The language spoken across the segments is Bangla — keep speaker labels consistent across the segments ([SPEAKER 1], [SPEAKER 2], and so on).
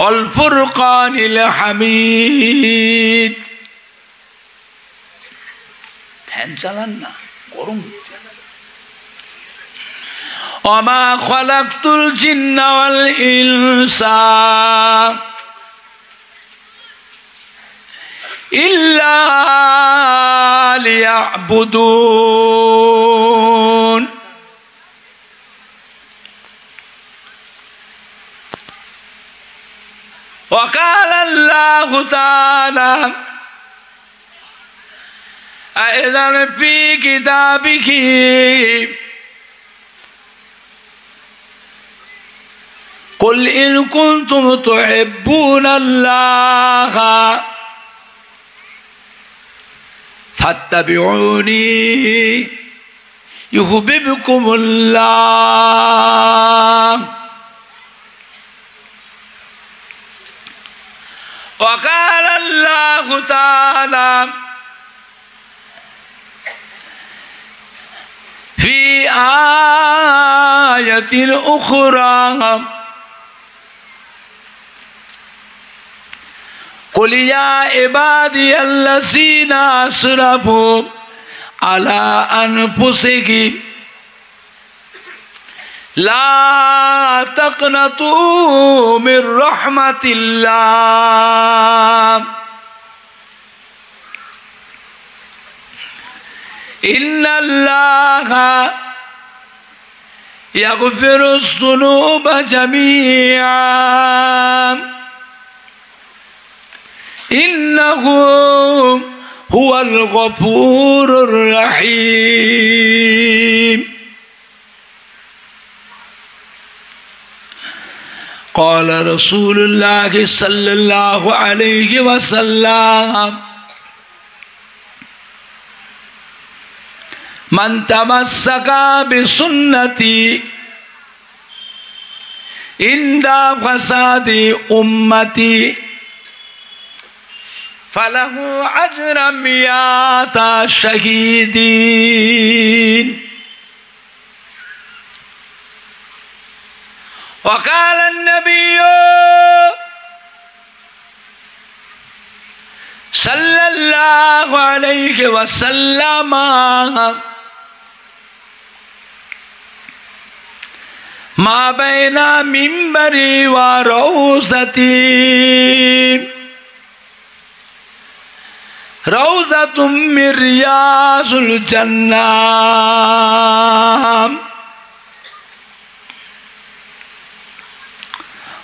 [SPEAKER 1] الفرقان الحميد ফ্যান চালান না গরম وما خلقت الجن والإنس إلا ليعبدون وقال الله تعالى أيضا في كتابه قل إن كنتم تحبون الله فاتبعوني يحببكم الله وقال الله تعالى في آية أخرى قل يا عبادي الذين أسرفوا على أنفسهم لا تقنطوا من رحمة الله إن الله يغفر الذنوب جميعا إنه هو الغفور الرحيم قال رسول الله صلى الله عليه وسلم من تمسك بسنتي عند فساد أمتي فله أجر 100 شهيدين وقال النبي صلى الله عليه وسلم ما بين منبري وروضتي روضة من رياض الجنة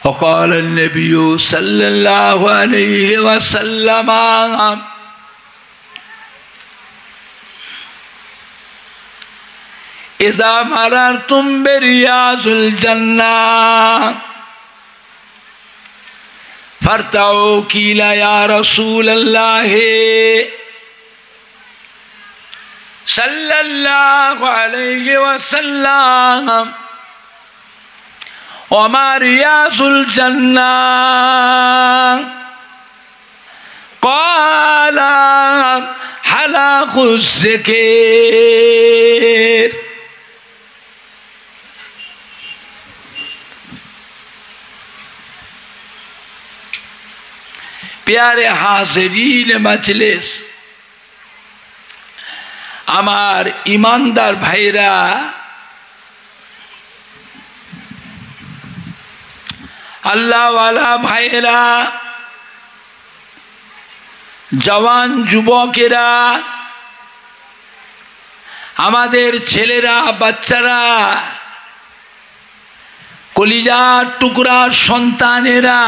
[SPEAKER 1] وقال النبي صلى الله عليه وسلم إذا مررتم برياض الجنة فارتعوا قيل يا رسول الله صلى الله عليه وسلم وما رياض الجنة قال حلق الذكر प्यारे हाज़रीन मजलिस आमार ईमानदार भाईरा अल्लाह वाला भाईरा जवान जुबकेरा आमादेर छेलेरा बाच्चारा कलिजार टुकड़ा सन्तानेरा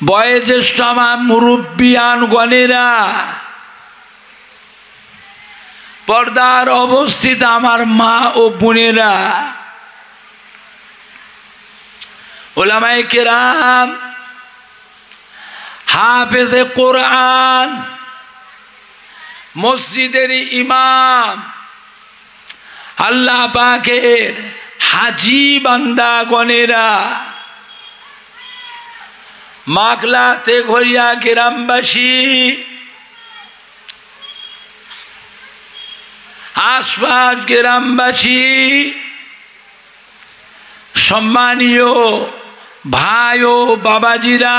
[SPEAKER 1] बयोज्येष्ठ आमार मुरब्बियान गणेरा पर्दार अवस्थित आमार मा ओ बोनेरा उलमाए किराम हाफिज़े कुरान मस्जिदेर इमाम अल्लाह पाकेर हाजी बान्दा गणेरा माकला तेघरिया ग्रामबासी आसपास ग्रामबासी সম্মানীয় ভাই ও বাবাজিরা,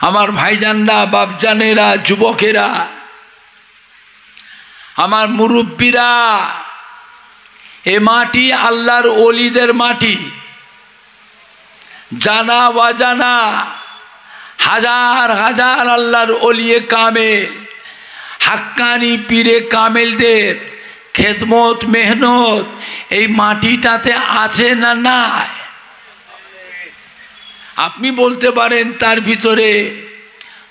[SPEAKER 1] আমার ভাইজানরা, বাপজানেরা, যুবকেরা, আমার মুরব্বীরা, এ মাটি আল্লাহর ওলিদের মাটি। জানা অজানা হাজার হাজার আল্লাহর ওলিয়ে কামেল, হাক্কানি পীরে কামেলদের খেদমত মেহনত এই মাটিটাতে আছে না নাই? আপনি বলতে পারেন তার ভিতরে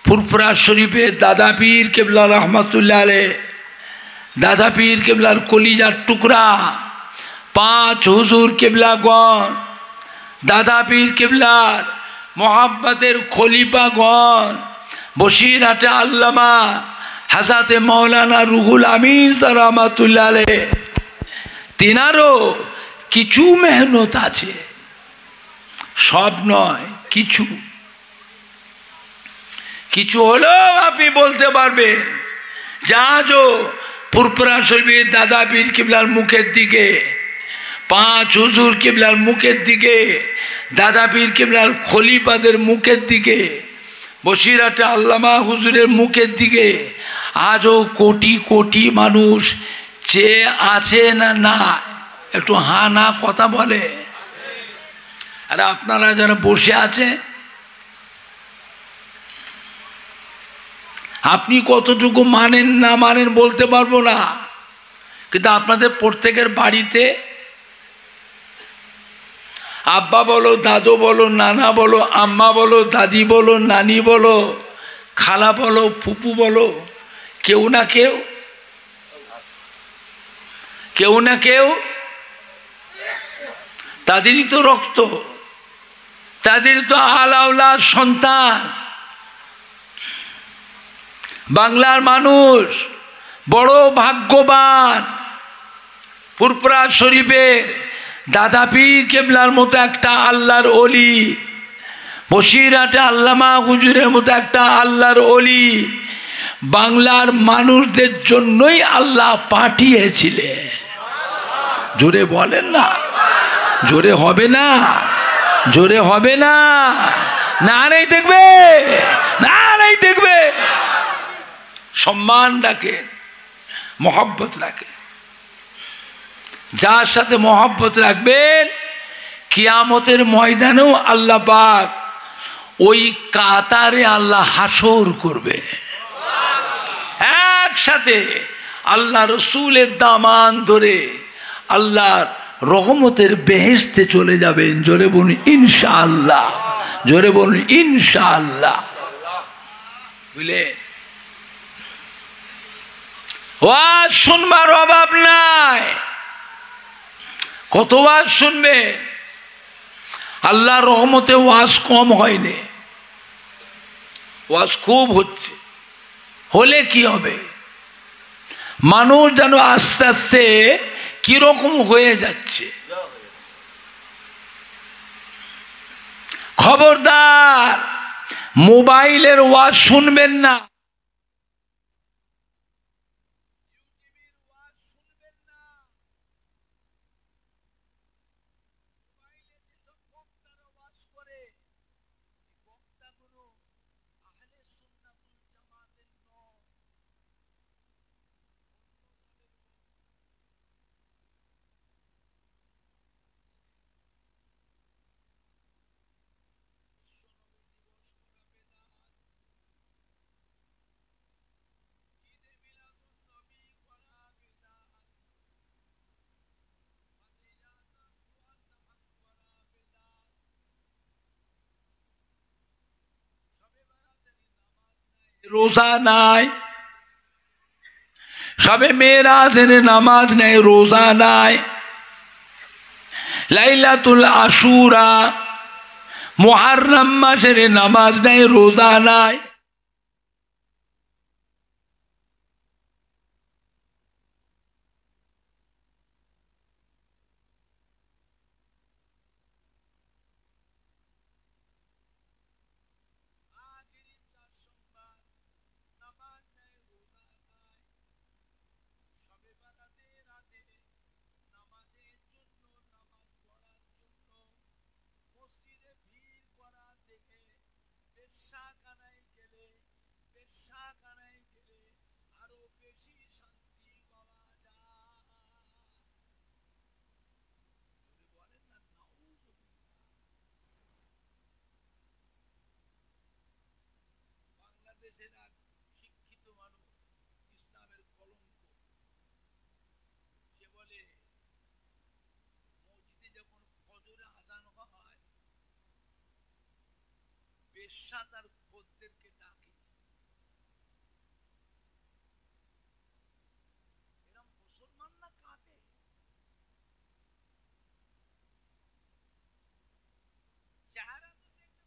[SPEAKER 1] ফুরফুরা শরীফে দাদা পীর কেবলা রহমতুল্লাহ আলাইহ, দাদা পীর কেবলার কলিজার টুকরা 5 হুজুর কেবলাগণ, দাদা পীর কেবলার মোহাব্বতের খলিফাগণ, বসিরহাটে আল্লামা হাজরাতে মৌলানা রুহুল আমিন রহমতুল্লাহ আলাইহ, তিনারও কিছু মেহনত আছে, সব নয়, কিছু কিছু হলেও আপনি বলতে পারবেন যে আজও ফুরফুরা শরীফের দাদা পীর কিবলার মুখের দিকে, 5 হুজুর কিবলার মুখের দিকে, দাদা পীর কিবলার খলিফাদের মুখের দিকে, বসিরহাটে আল্লামা হুজুরের মুখের দিকে আজও কোটি কোটি মানুষ চেয়ে আছে না? না, একটু হা না কথা বলে। আর আপনারা যারা বসে আছে, আপনি কতটুকু মানেন না মানেন বলতে পারবো না, কিন্তু আপনাদের প্রত্যেকের বাড়িতে আব্বা বলো, দাদু বলো, নানা বলো, আম্মা বলো, দাদি বলো, নানি বলো, খালা বলো, ফুপু বলো, কেউ না কেউ, কেউ না কেউ তাদেরই তো রক্ত, তাদেরই তো আলাউলাদ সন্তান। বাংলার মানুষ বড় ভাগ্যবান, ফুরফুরা শরীফের দাদা পীর কেবলার মতো একটা আল্লাহর ওলি, বসিরহাটে আল্লামা হুজুরের মতো একটা আল্লাহর ওলি বাংলার মানুষদের জন্যই আল্লাহ পাঠিয়েছিলেন। জোরে বলেন না, জোরে হবে না, জোরে হবে না, না নেই দেখবে, না নেই দেখবে। সম্মান রাখেন, মহব্বত রাখেন, যার সাথে মহব্বত রাখবেন কিয়ামতের ময়দানেও আল্লাহ পাক ওই কাতারে আল্লাহ হাসর করবে, একসাথে আল্লাহ রসুলের দামান ধরে আল্লাহর রহমতের বেহেশতে চলে যাবেন। জোরে বলুন ইনশাআল্লাহ, জোরে বলুন ইনশাআল্লাহ। বুঝলে, ওয়াজ শুনবার অভাব নাই, কত ওয়াজ শুনবে। আল্লাহর রহমতে ওয়াজ কম হয়নি, ওয়াজ খুব হচ্ছে। হলে কি হবে, মানুষ যেন আস্তে আস্তে কিরকম হয়ে যাচ্ছে। খবরদার মোবাইলের ওয়াজ শুনবেন না, রোজা নাই, সবে মেরাজের নামাজ নেই, রোজা নাই, লাইলাতুল আশুরা মুহররম মাসের নামাজ নেই, রোজা নাই। শিক্ষিত মানুষ ইসলামের কলঙ্ক, সে বলে মসজিদে যখন ফজরে আযান হয় বেশ্যা তার খদ্দেরকে ডাকে। এরা মুসলমান না কাফের? চেহারা তো দেখতে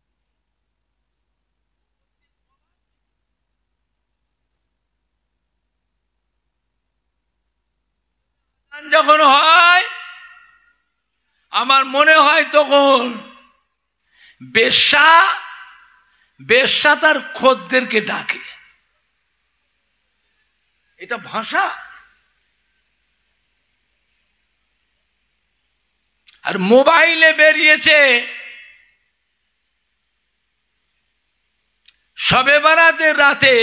[SPEAKER 1] যখন হয় আমার মনে হয় তখন বেশ্যা বেশ্যা তার খদ্দেরকে ডাকে। এটা ভাষা। আর মোবাইলে বেরিয়েছে শবে বারাতের রাতে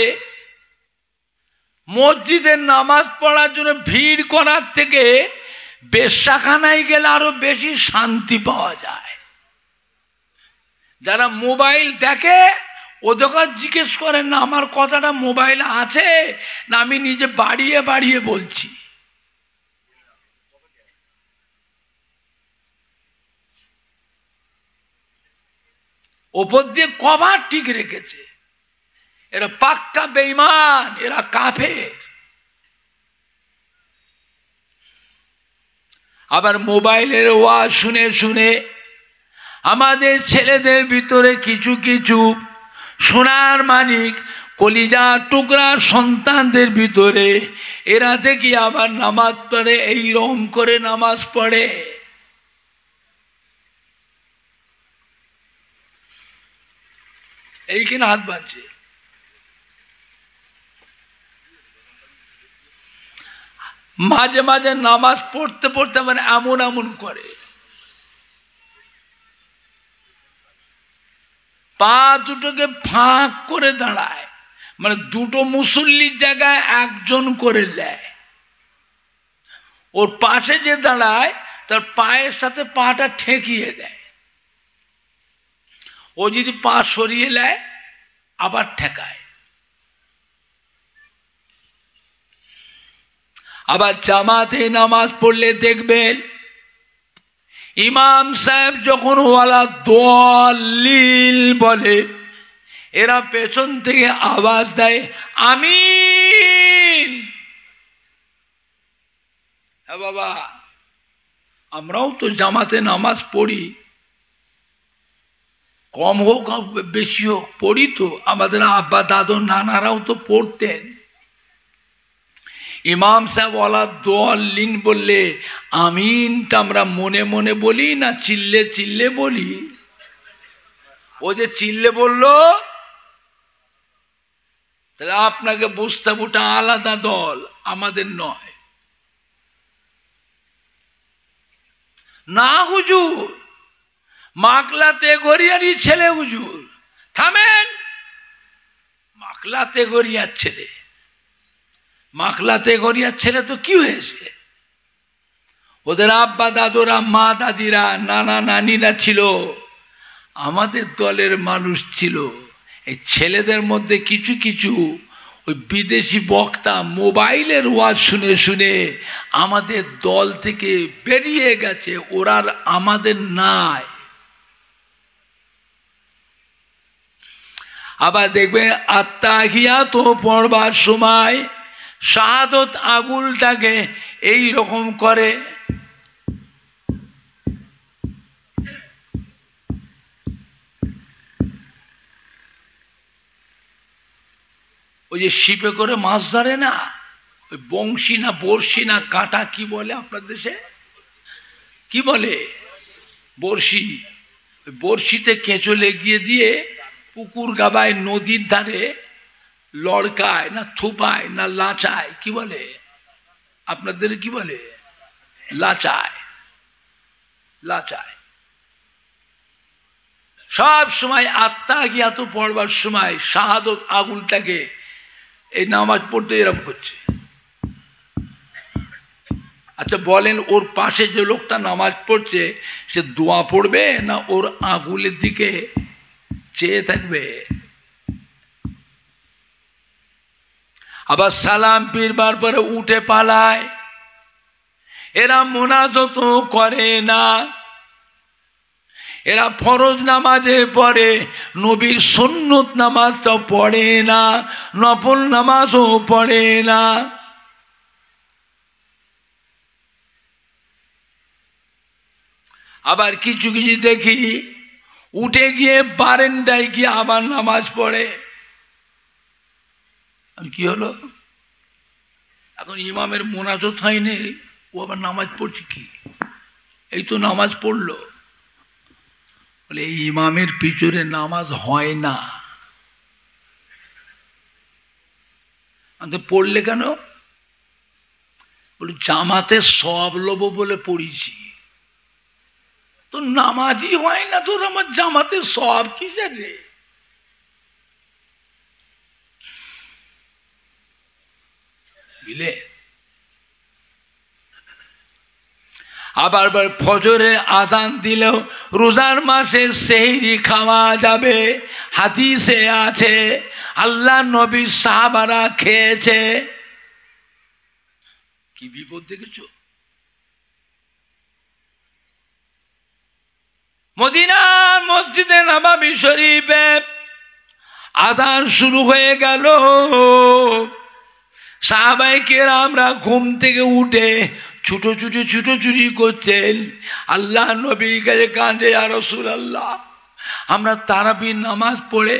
[SPEAKER 1] মসজিদের নামাজ পড়ার জন্য ভিড় করার থেকে বেশ্যাখানায় গেলে আরো বেশি শান্তি পাওয়া যায়। যারা মোবাইল দেখে ওদের জিজ্ঞেস করেন না আমার কথাটা মোবাইল আছে না আমি নিজে বাড়িয়ে বাড়িয়ে বলছি। ওপর দিয়ে কভার ঠিক রেখেছে। এরা পাক্কা বেঈমান, এরা কাফের। আবার মোবাইলের ওয়াজ শুনে শুনে আমাদের ছেলেদের ভিতরে কিছু কিছু সোনার মানিক কলিজা টুকরা সন্তানদের ভিতরে এরা দেখি আবার নামাজ পড়ে, এই রকম করে নামাজ পড়ে। এইখানে হাত বাঁধছে। মাঝে মাঝে নামাজ পড়তে পড়তে মানে এমন এমন করে, পা দুটোকে ফাঁক করে দাঁড়ায়, মানে দুটো মুসল্লির জায়গায় একজন করে দেয়। ওর পাশে যে দাঁড়ায় তার পায়ের সাথে পাটা ঠেকিয়ে দেয়। ও যদি পা সরিয়ে নেয় আবার ঠেকায়। আবার জামাতে নামাজ পড়লে দেখবেন ইমাম সাহেব যখন ওয়ালা দোয়াল্লিল বলে এরা পেছন থেকে আওয়াজ দেয় আমিন। হ্যাঁ বাবা, আমরাও তো জামাতে নামাজ পড়ি, কম হোক বেশি হোক পড়ি তো। আমাদের আব্বা দাদু নানারাও তো পড়তেন। ইমাম সাহেব ওয়ালা দোয়াল্লিন বললে আমিনটা আমরা মনে মনে বলি না চিল্লে চিল্লে বলি? ও যে চিল্লে বললো তাহলে আপনাকে বুঝতে হবে ওটা আলাদা দল, আমাদের নয়। না হুজুর, মাকলাতে গড়িয়ারই ছেলে হুজুর। থামেন, মাকলাতে গড়িয়ার ছেলে, মাকলাতে গড়িয়ার ছেলে তো কি হয়েছে? ওদের আব্বা দাদুরা মা দাদিরা নানা নানিরা ছিল, আমাদের দলের মানুষ ছিল। এই ছেলেদের মধ্যে কিছু কিছু ওই বিদেশি বক্তা মোবাইলের ওয়াজ শুনে শুনে আমাদের দল থেকে বেরিয়ে গেছে, ওরা আমাদের নাই। আবার দেখবেন আত্মাহিয়াত পড়বার সময় শাহাদত আঙুলটাকে এই রকম করে, ওই যে শিপে করে মাছ ধরে না, ওই বংশী না বড়শি না কাঁটা কি বলে আপনার দেশে, কি বলে? বড়শি। ওই বড়শিতে কেঁচো লেগিয়ে দিয়ে পুকুর গাবায় নদীর ধারে লড়কায় না থুপায় না লাচায়, কি বলে আপনাদের? কি বলে? লাচায়। লাচায়। সব সময় আত্মাহিয়াত পড়বার সময় শাহাদত আঙুলটাকে এই নামাজ পড়তে এরকম করছে। আচ্ছা বলেন, ওর পাশে যে লোকটা নামাজ পড়ছে সে দোয়া পড়বে না ওর আঙুলের দিকে চেয়ে থাকবে? আবার সালাম ফিরবার পরে উঠে পালায়। এরা মোনাজাত করে না, এরা ফরজ নামাজে পড়ে, নবীর সুন্নত নামাজ তো পড়ে না, নফল নামাজও পড়ে না। আবার কিছু কিছু দেখি উঠে গিয়ে বারান্দায় গিয়ে আবার নামাজ পড়ে। কি হলো? এখন ইমামের মোনাজাত হয়নি, ও আবার নামাজ পড়ছে কি? এই তো নামাজ পড়লো। বলে এই ইমামের পিছনে নামাজ হয় না। পড়লে কেন? বলে জামাতে সওয়াব লব বলে পড়েছি। তো নামাজই হয় না, তোর আমার জামাতে সওয়াব কিসের রে? বুঝলে? আবার ফজরে আযান দিলেও রোজার মাসে সেহরি খাওয়া যাবে, হাদিসে আছে। আল্লাহ নবী সাহাবারা খেয়েছে। কি বিপদ দেখেছো? মদিনার মসজিদে নববী শরীফে আযান শুরু হয়ে গেল। সাহাবায়ে কেরামরা ঘুম থেকে উঠে ছুটোছুটি করছেন। আল্লাহ নবীর কাছে কাঁদে, ইয়া রাসূলুল্লাহ, আমরা তারাবির নামাজ পড়ে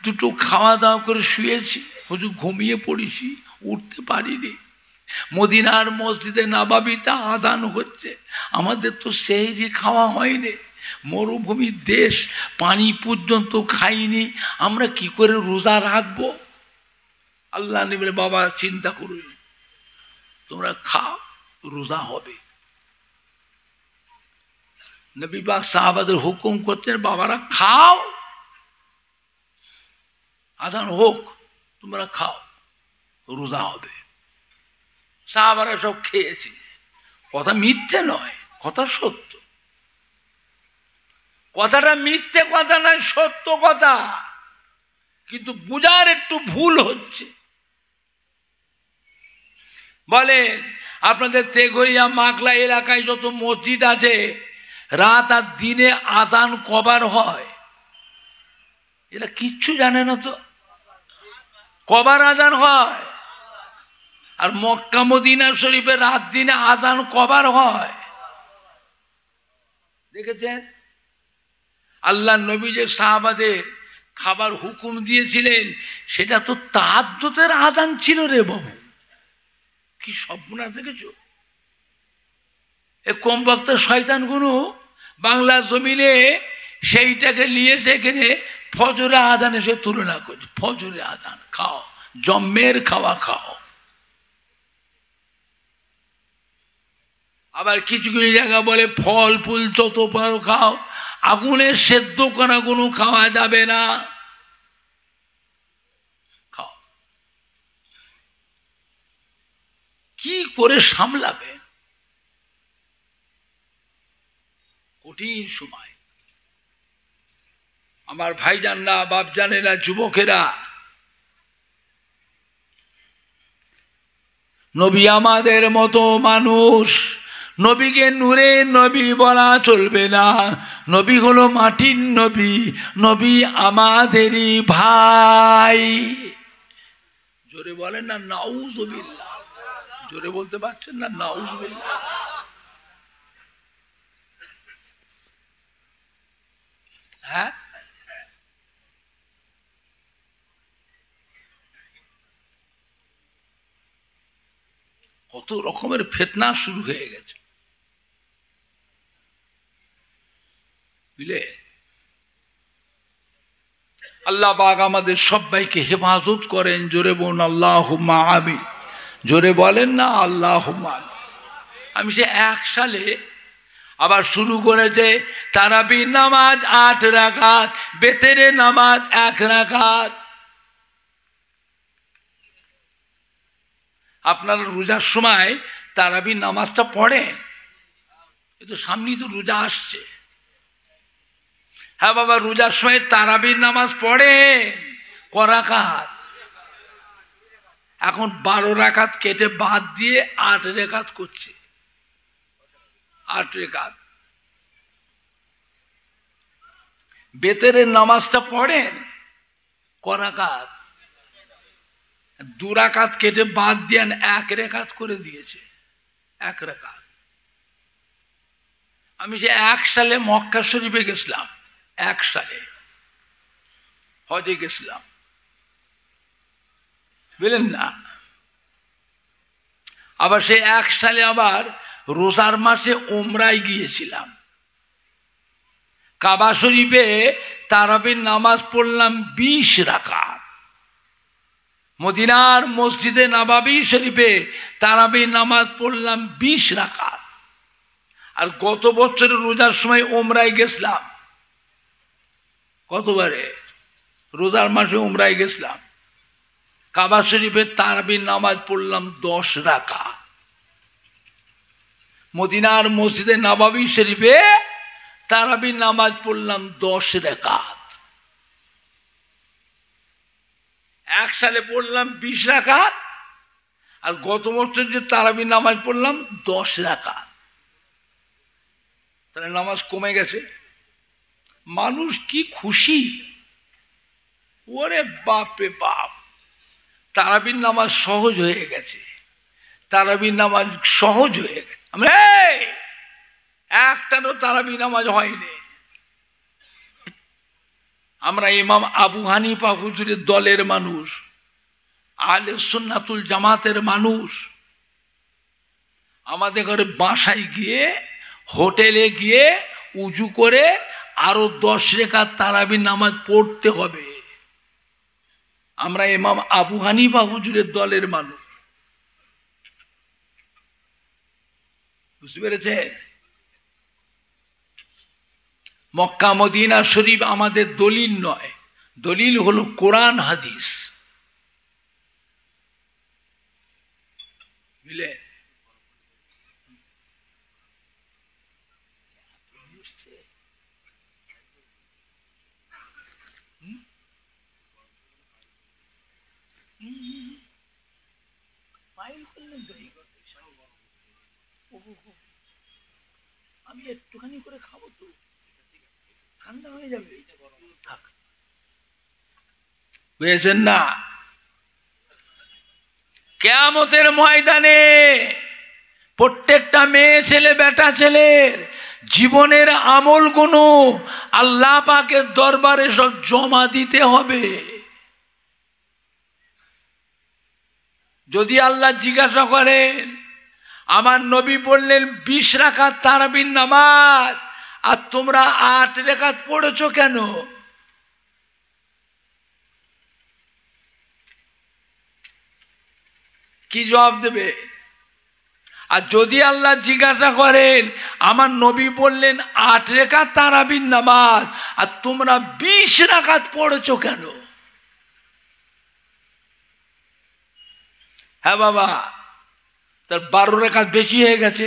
[SPEAKER 1] দুটো খাওয়া দাওয়া করে শুয়েছি, হুজুর ঘুমিয়ে পড়েছি, উঠতে পারিনি। মদিনার মসজিদে নববীতে আযান হচ্ছে, আমাদের তো সেহরি খাওয়া হয়নি, মরুভূমির দেশ, পানি পর্যন্ত খাইনি, আমরা কি করে রোজা রাখবো? আল্লাহ নবী বলে, বাবা চিন্তা করুন, তোমরা খাও, রোজা হবে। নবী পাক সাহাবাদের হুকুম করতেন, বাবারা খাও, আযান হোক, তোমরা খাও, রোজা হবে। সাহাবারা সব খেয়েছে। কথা মিথ্যে নয়, কথা সত্য। কথাটা মিথ্যে কথা নয়, সত্য কথা, কিন্তু বুঝার একটু ভুল হচ্ছে। বলেন, আপনাদের তেঘরিয়া মাকলা এলাকায় যত মসজিদ আছে, রাত আর দিনে আযান কবার হয়? এরা কিচ্ছু জানে না তো। কবার আযান হয়? আর মক্কা মদিনা শরীফে রাত দিনে আযান কবার হয় দেখেছেন? আল্লাহ নবী যে সাহাবাদের খাবার হুকুম দিয়েছিলেন, সেটা তো তাহাজ্জুদের আযান ছিল রে বাবু। কি সর্বনাশ দেখেছো? এ কম বক্তা শয়তানগুলো বাংলা জমিনে সেইটাকে নিয়ে সেখানে ফজরে আযান এসে তুলনা করছে। ফজরে আযান খাও, জম্মের খাওয়া খাও। আবার কিছু কিছু জায়গা বলে ফল ফুল যত পারো খাও, আগুনে সেদ্ধ করা কোনো খাওয়া যাবে না। খাও, কি করে সামলাবে? কঠিন সময়। আমার ভাইজানরা, বাপজানেরা, যুবকেরা, নবী আমাদের মতো মানুষ। নবীকে নূরের নবী বলা চলবে না, নবী হলো মাটির নবী, নবী আমাদেরই ভাই। জোরে বলেন না নাউযুবিল্লাহ। জোরে বলতে পারছেন না নাউযুবিল্লাহ? হ্যাঁ, কত রকমের ফিতনা শুরু হয়ে গেছে, বুঝলে? আল্লাহ পাক আমাদের সবাইকে হেফাজত করেন। জোরে বলুন আল্লাহুম্মা আমিন। জোরে বলেন না আল্লাহুম্মা আমিন। আমি সে 1 সালে আবার শুরু করেছে তারাবির নামাজ 8 রাকাত, বেতেরের নামাজ 1 রাকাত। আপনারা রোজার সময় তারাবির নামাজটা পড়েন? এ তো সামনেই তো রোজা আসছে। হ্যাঁ বাবা, রোজার সময় তারাবির নামাজ পড়েন। ক রাকাত? এখন 12 রাকাত কেটে বাদ দিয়ে 8 রাকাত করছে। 8 রাকাত। বেতেরের নামাজটা পড়েন করাকাত, 2 রাকাত কেটে বাদ দিয়ে 1 রাকাত করে দিয়েছে, 1 রাকাত। আমি যে 1 সালে মক্কা শরীফে গেছিলাম, 1 সালে হজে গেছিলাম, বুঝলেন না। আবার সেই 1 সালে আবার রোজার মাসে উমরায় গিয়েছিলাম। কাবা শরীফে তারাবির নামাজ পড়লাম 20 রাকাত। মদিনার মসজিদে নববী শরীফে তারাবির নামাজ পড়লাম 20 রাকাত। আর গত বছরের রোজার সময় উমরায় গেছিলাম, কতবারে রোজার মাসে উমরায় গেছিলাম, কাবা শরীফে তারাবির নামাজ পড়লাম 10 রাকাত। মদিনার মসজিদে নববী শরীফে তারাবির নামাজ পড়লাম 10 রাকাত। 1 সালে পড়লাম 20 রাকাত, আর গত বছর যে তারাবির নামাজ পড়লাম 10 রাকাত। তাহলে নামাজ কমে গেছে। মানুষ কি খুশি, ওরে বাপ রে বাপ, তারাবির নামাজ সহজ হয়ে গেছে, তারাবির নামাজ সহজ হয়ে গেছে। আমরা একটারও তারাবি নামাজ হয়নি। আমরা ইমাম আবু হানিফা হুজুরের দলের মানুষ, আহলে সুন্নাতুল জামাতের মানুষ। আমাদের ঘরে বাসায় গিয়ে, হোটেলে গিয়ে উজু করে আরো 10 রাকাত তারাবির নামাজ পড়তে হবে। আমরা ইমাম আবু হানিফা হুজুরের দলের মানুষ, বুঝতে পেরেছেন। মক্কা মদিনা শরীফ আমাদের দলিল নয়, দলিল হলো কোরআন হাদিস, বুঝলে। আমি একটুখানি করে খাবো তো, ঠান্ডা হয়ে যাবে, বুঝেছেন না। কিয়ামতের ময়দানে প্রত্যেকটা মেয়ে ছেলে বেটা ছেলের জীবনের আমলগুলো আল্লাহ পাকের দরবারে সব জমা দিতে হবে। যদি আল্লাহ জিজ্ঞাসা করেন, আমার নবী বললেন 20 রাকাত তারাবির নামাজ, আর তোমরা 8 রাকাত পড়েছো কেন? কি জবাব দেবে? আর যদি আল্লাহ জিজ্ঞাসা করেন, আমার নবী বললেন 8 রাকাত তারাবির নামাজ, আর তোমরা 20 রাকাত পড়েছো কেন? হ্যাঁ বাবা, তার 12 রাকাত বেশি হয়ে গেছে।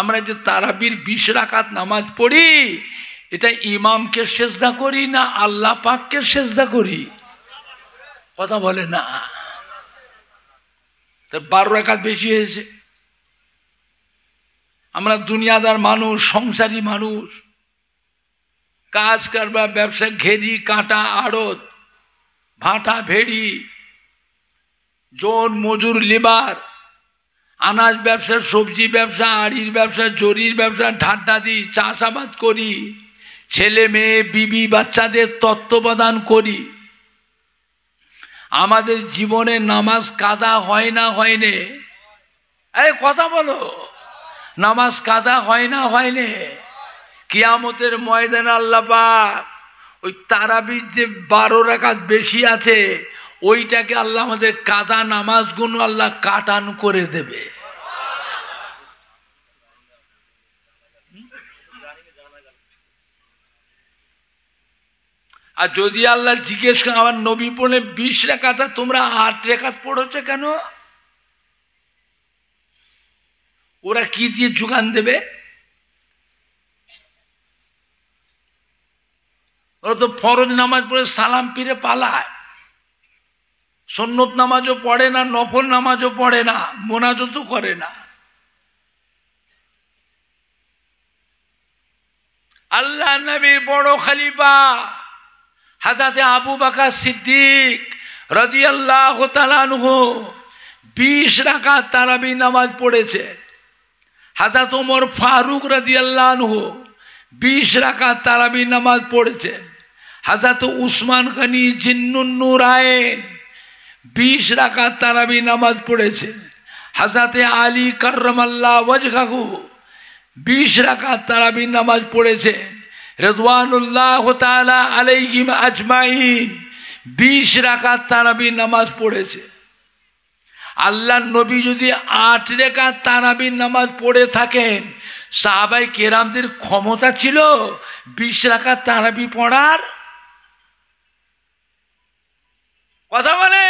[SPEAKER 1] আমরা যে তারাবির 20 রাকাত নামাজ পড়ি, এটা ইমামকে সেজদা করি না আল্লাহ পাককে সেজদা করি? কথা বলে না। তার 12 রাকাত বেশি হয়েছে। আমরা দুনিয়াদার মানুষ, সংসারী মানুষ, কাজ কারবার, ব্যবসা, ঘেরি কাটা, আড়ত, ভাটা ভেড়ি, জন মজুর, লেবার, আনাজ ব্যবসা, সবজি ব্যবসা, আড়ির ব্যবসা, জরির ব্যবসা, ঢাড্ডা দিই, চাষাবাদ করি, ছেলে মেয়ে বিবি বাচ্চাদের তত্ত্বাবধান করি। আমাদের জীবনে নামাজ কাজা হয় না হয়নি? আরে কথা বলো, নামাজ কাজা হয় না হয়নি? কিয়ামতের ময়দানে আল্লাহ পাক ওই তারাবির যে 12 রাকাত বেশি আছে, ওইটাকে আল্লাহ আমাদের কাজা নামাজগুলো আল্লাহ কাটান করে দেবে। আর যদি আল্লাহ জিজ্ঞেস করেন, আমার নবী বলে 20 রাকাত, তোমরা 8 রাকাত পড়েছো কেন? ওরা কি দিয়ে যোগান দেবে? ওরা তো ফরজ নামাজ পড়ে সালাম ফিরে পালায়, সুন্নত নামাজও পড়ে না, নফল নামাজও পড়ে না, মোনাজাতও করে না। আল্লাহ নবীর বড় খলিফা হযরতে আবু বকর সিদ্দিক রাদিয়াল্লাহু তাআলা আনহু 20 রাকাত তারাবি নামাজ পড়েছেন। হযরত ওমর ফারুক রাদিয়াল্লাহু আনহু 20 রাকাত তারাবি নামাজ পড়েছেন। হযরত উসমান গনি জিন্নুন নূরাইন 20 রাকাত তারাবি নামাজ পড়েছেন। হযরতে আলী কাররামাল্লাহু ওয়াজহাহু 20 রাকাত তারাবি নামাজ পড়েছেন। রিদওয়ানুল্লাহ তাআলা আলাইহিম আজমাইন 20 রাকাত তারাবি নামাজ পড়েছে। আল্লাহর নবী যদি 8 রাকাত তারাবি নামাজ পড়ে থাকেন, সাহাবায়ে কেরামদের ক্ষমতা ছিল 20 রাকাত তারাবি পড়ার? কথা বলে।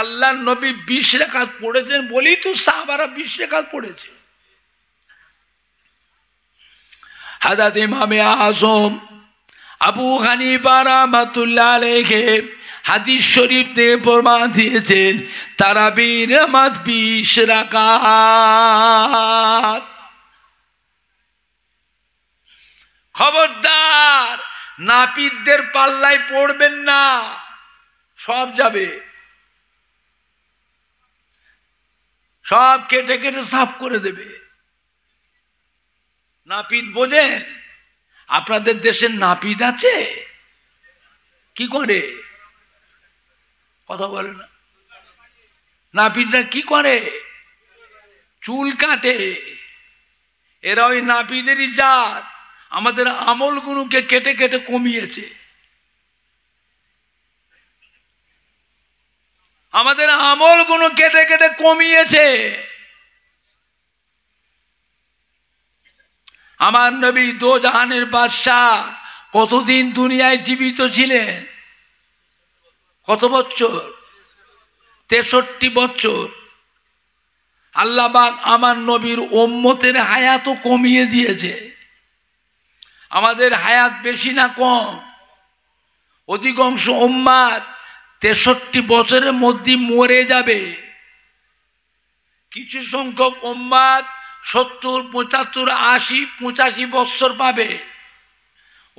[SPEAKER 1] আল্লাহর নবী 20 রাকাত পড়েছেন বলেই তো সাহাবারা 20 রাকাত পড়েছে। হযরত ইমামে আযম আবু হানিফা রাহমাতুল্লাহ আলাইহি হাদিস শরীফ থেকে প্রমাণ দিয়েছেন তারাবি নামাজ 20 রাকাত। খবরদার নাপিতদের পাল্লায় পড়বেন না, সব যাবে, সব কেটে কেটে সাফ করে দেবে। নাপিত বোঝেন? আপনাদের দেশে নাপিত আছে? কি করে? কথা বলে না। নাপিতরা কি করে? চুল কাটে। এরা ওই নাপিতেরই জাত। আমাদের আমলগুলোকে কেটে কেটে কমিয়েছে। আমাদের আমলগুলো কেটে কেটে কমিয়েছে। আমার নবী দো জাহানের বাদশাহ কতদিন দুনিয়ায় জীবিত ছিলেন? কত বছর? 63 বছর। আল্লাহ পাক আমার নবীর উম্মতের হায়াতও কমিয়ে দিয়েছে। আমাদের হায়াত বেশি না কম? অধিকাংশ উম্মাত 63 বছরের মধ্যে মরে যাবে। কিছু সংখ্যক উম্মাত 70, 75, 80, 85 বছর পাবে।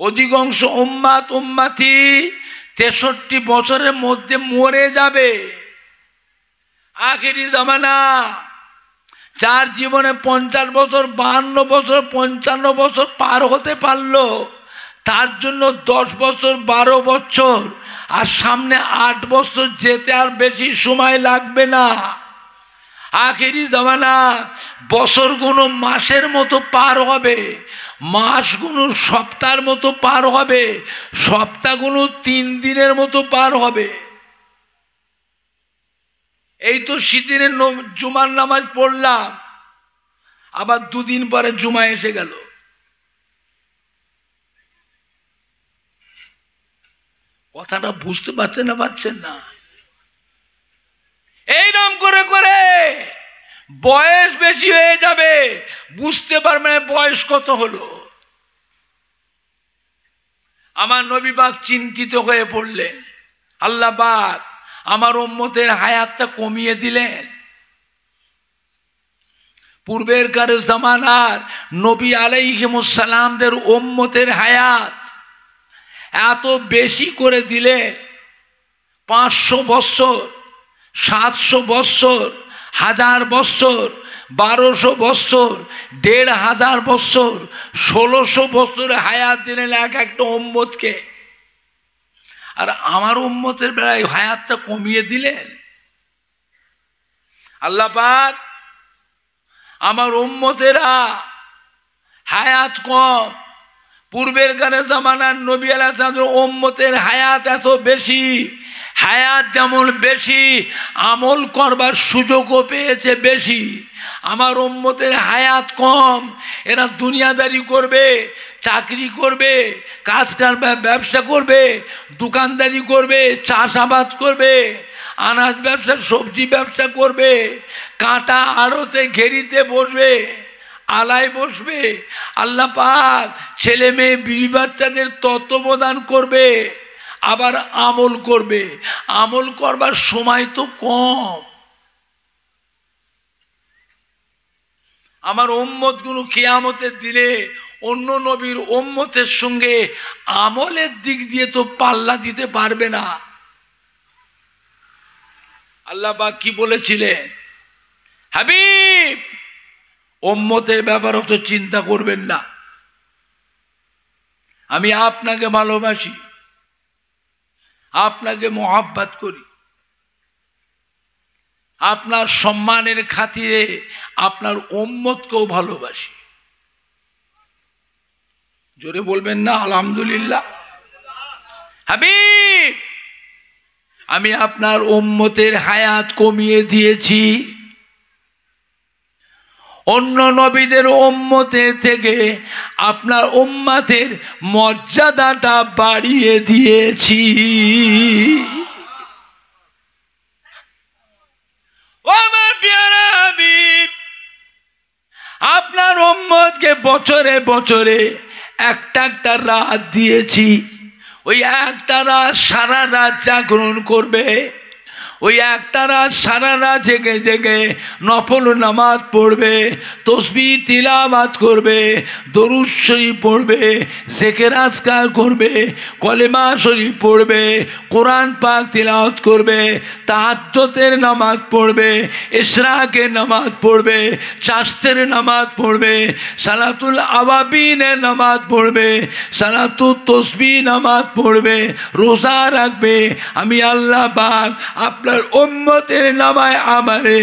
[SPEAKER 1] অধিকাংশ উম্মাতি 63 বছরের মধ্যে মরে যাবে। আখেরি জামানা। যার জীবনে 50 বছর, 52 বছর, 55 বছর পার হতে পারলো, তার জন্য 10 বছর, 12 বছর আর সামনে 8 বছর যেতে আর বেশি সময় লাগবে না। আখেরি জামানা। বছরগুলো মাসের মতো পার হবে, মাসগুলো সপ্তাহের মতো পার হবে, সপ্তাহগুলো 3 দিনের মতো পার হবে। এই তো শীতের জুমার নামাজ পড়লাম, আবার 2 দিন পরে জুমা এসে গেল। কথাটা বুঝতে পারছেন না? পাচ্ছেন না? এইরকম করে করে বয়স বেশি হয়ে যাবে, বুঝতে পারবেন বয়স কত হলো। আমার নবী পাক চিন্তিত হয়ে পড়লেন। আল্লাহ পাক আমার উম্মতের হায়াতটা কমিয়ে দিলেন। পূর্বেরকার জামানার নবী আলাইহিমুস সালামদের উম্মতের হায়াত এত বেশি করে দিলেন। 500 বছর, 700 বছর, 1000 বছর, 1200 বছর, 1500 বছর, 1600 বছর হায়াত দিলেন এক একটা উম্মতকে। আর আমার উম্মতের বেলায় হায়াতটা কমিয়ে দিলেন। আল্লাহ পাক আমার উম্মতেরা হায়াত কম, পূর্বের গানে জামানার নবী আলাইহিস সালামের উম্মতের হায়াত এত বেশি। হায়াত যেমন বেশি, আমল করবার সুযোগও পেয়েছে বেশি। আমার উম্মতের হায়াত কম। এরা দুনিয়াদারি করবে, চাকরি করবে, কাজ করবে, ব্যবসা করবে, দোকানদারি করবে, চাষাবাদ করবে, আনাজ ব্যবসা, সবজি ব্যবসা করবে, কাঁটা আড়তে ঘেরিতে বসবে, আলায় বসবে। আল্লাহ পাক ছেলে মেয়ে বিবি বাচ্চাদের তত্ত্বাবধান করবে, আবার আমল করবে। আমল করবার সময় তো কম। আমার উম্মতগুলো কিয়ামতের দিনে অন্য নবীর উম্মতের সঙ্গে আমলের দিক দিয়ে তো পাল্লা দিতে পারবে না। আল্লাহ পাক কি বলেছিলেন, হাবিব উম্মতের ব্যাপারে তো চিন্তা করবেন না, আমি আপনাকে ভালোবাসি, আপনাকে মোহাব্বত করি, আপনার সম্মানের খাতিরে আপনার উম্মতকেও ভালোবাসি। জোরে বলবেন না আলহামদুলিল্লাহ। হাবিব আমি আপনার উম্মতের হায়াত কমিয়ে দিয়েছি, অন্য নবীদের উম্মতের থেকে আপনার উম্মতের মর্যাদাটা বাড়িয়ে দিয়েছি। ও আমার প্যারা হাবিব, আপনার উম্মতকে বছরে বছরে একটা একটা রাত দিয়েছি, ওই একটা রাত সারা রাত জাগরণ করবে, ওই একটা রাত সারা রাত জেগে জেগে নফল নামাজ পড়বে, তসবিহ তিলাওয়াত করবে, দরুদ শরীফ পড়বে, জিকির আজকার করবে, কলেমা শরীফ পড়বে, কোরআন পাক তিলাওয়াত করবে, তাহাজ্জুদের নামাজ পড়বে, ইশরাকের নামাজ পড়বে, চাশতের নামাজ পড়বে, সালাতুল আওয়াবিনের নামাজ পড়বে, সালাতুত তসবিহ নামাজ পড়বে, রোজা রাখবে। আমি আল্লাহ পাক আপনার উম্মতের নামায় আমারে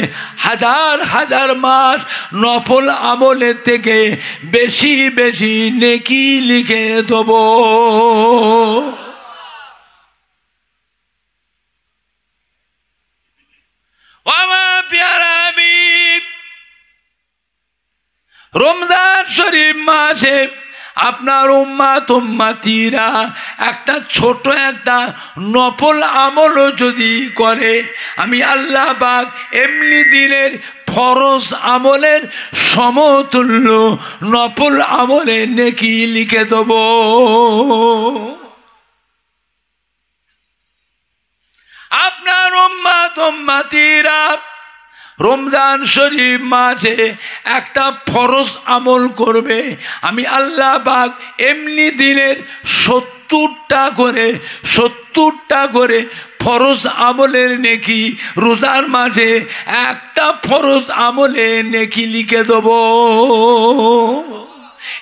[SPEAKER 1] হাজার হাজার মাস নফল আমলের থেকে বেশি বেশি নেকি লিখে দেব। আমার প্যারা হাবিব রমজান শরীফ মাসে আপনার উম্মাত উম্মাতিরা একটা ছোট একটা নফল আমলও যদি করে, আমি আল্লাহ পাক এমনি দিনের ফরজ আমলের সমতুল্য নফল আমলের নেকি লিখে দেব। আপনার উম্মাত উম্মাতিরা রমজান শরীফ মাসে একটা ফরজ আমল করবে, আমি আল্লাহ পাক এমনি দিনের 70টা করে ফরজ আমলের নেকি রোজার মাসে একটা ফরজ আমলের নেকি লিখে দেব।